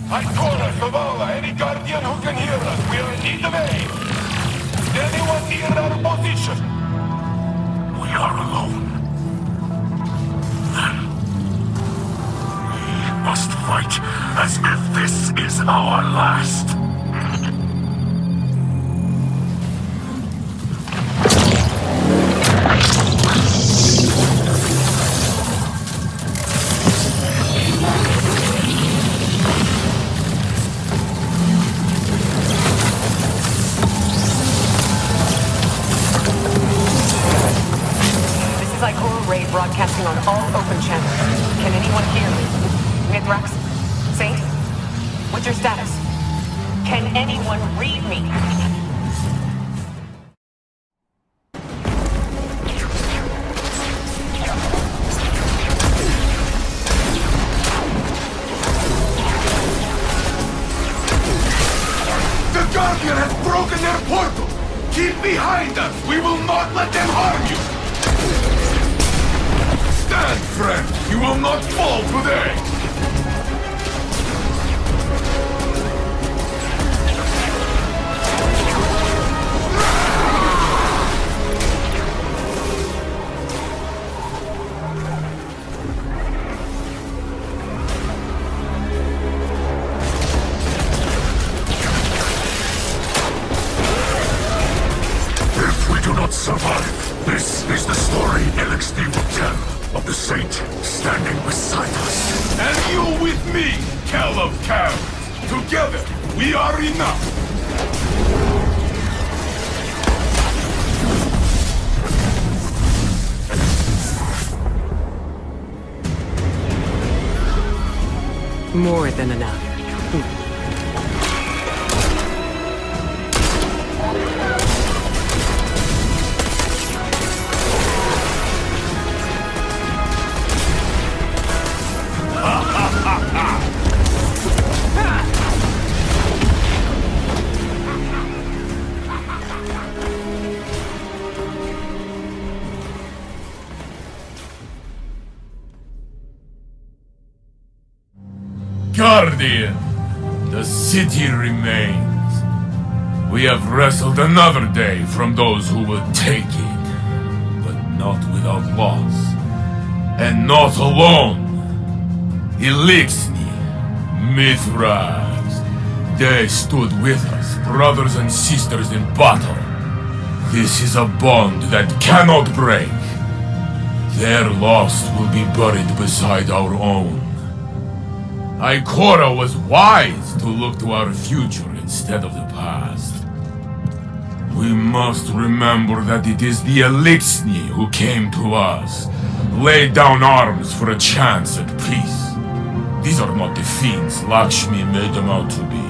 I call us, Zavala, any Guardian who can hear us. We are in need of aid. Is anyone near our position? We are alone. Then we must fight as if this is our last. This is Ikora Ray broadcasting on all open channels. Can anyone hear me? Mithrax? Saint? What's your status? Can anyone read me? The Guardian has broken their portal! Keep behind us! We will not let them harm you! Stand, friend! You will not fall today! If we do not survive, this is the story LXD will tell of the Saint standing beside us. And you with me, Cal of Cows! Together, we are enough! More than enough. Guardian, the city remains. We have wrestled another day from those who would take it, but not without loss. And not alone. Elixni, Mithrax, they stood with us, brothers and sisters in battle. This is a bond that cannot break. Their loss will be buried beside our own. Ikora was wise to look to our future instead of the past. We must remember that it is the Elixni who came to us, laid down arms for a chance at peace. These are not the fiends Lakshmi made them out to be.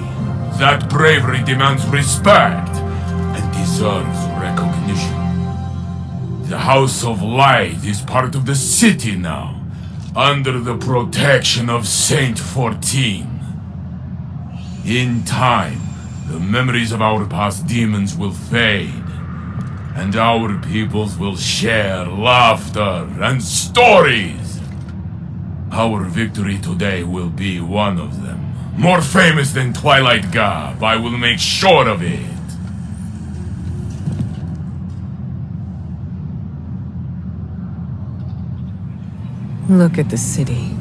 That bravery demands respect and deserves recognition. The House of Light is part of the city now, under the protection of Saint 14. In time, the memories of our past demons will fade, and our peoples will share laughter and stories. Our victory today will be one of them. More famous than Twilight Gab, I will make sure of it. Look at the city.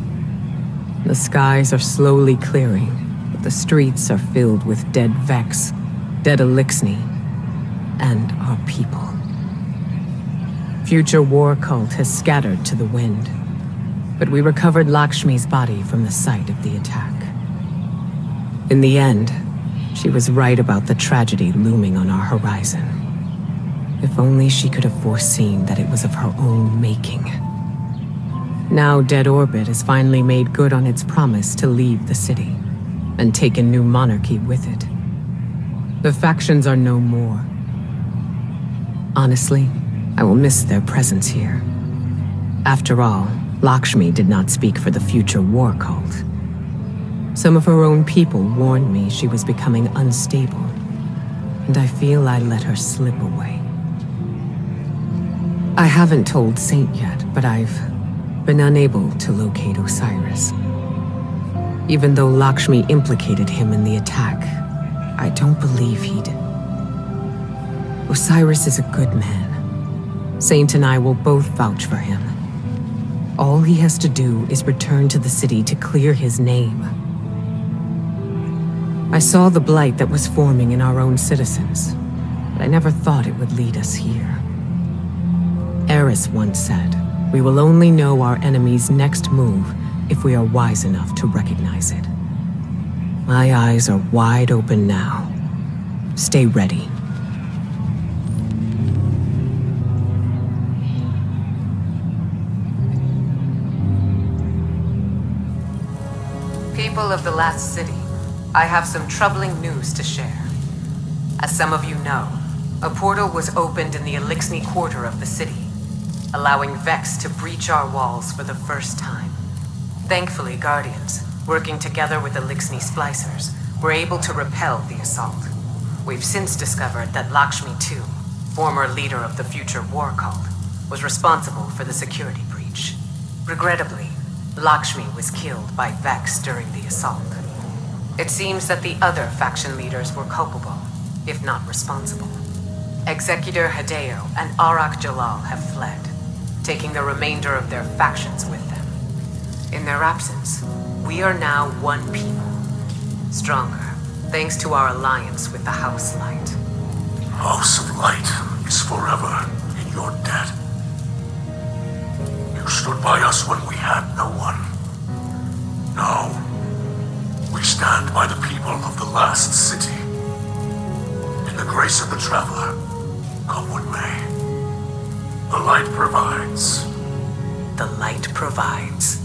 The skies are slowly clearing, but the streets are filled with dead Vex, dead Elixni, and our people. future war cult has scattered to the wind. But we recovered Lakshmi's body from the site of the attack. In the end, she was right about the tragedy looming on our horizon. If only she could have foreseen that it was of her own making. Now Dead Orbit has finally made good on its promise to leave the city, and take a new monarchy with it. The factions are no more. Honestly, I will miss their presence here. After all, Lakshmi did not speak for the future war cult. Some of her own people warned me she was becoming unstable, and I feel I let her slip away. I haven't told Saint yet, but I've been unable to locate Osiris. Even though Lakshmi implicated him in the attack, I don't believe he did. Osiris is a good man. Saint and I will both vouch for him. All he has to do is return to the city to clear his name. I saw the blight that was forming in our own citizens, but I never thought it would lead us here. Eris once said, "We will only know our enemy's next move if we are wise enough to recognize it." My eyes are wide open now. Stay ready. People of the last city, I have some troubling news to share. As some of you know, a portal was opened in the Elixni quarter of the city, allowing Vex to breach our walls for the first time. Thankfully, Guardians, working together with Elixni Splicers, were able to repel the assault. We've since discovered that Lakshmi too, former leader of the future war cult, was responsible for the security breach. Regrettably, Lakshmi was killed by Vex during the assault. It seems that the other faction leaders were culpable, if not responsible. Executor Hideo and Arak Jalal have fled, taking the remainder of their factions with them. In their absence, we are now one people. Stronger, thanks to our alliance with the House Light. House of Light is forever in your debt. You stood by us when we had no one. Now, we stand by the people of the last city. In the grace of the Traveler, come what may. The light provides. The light provides.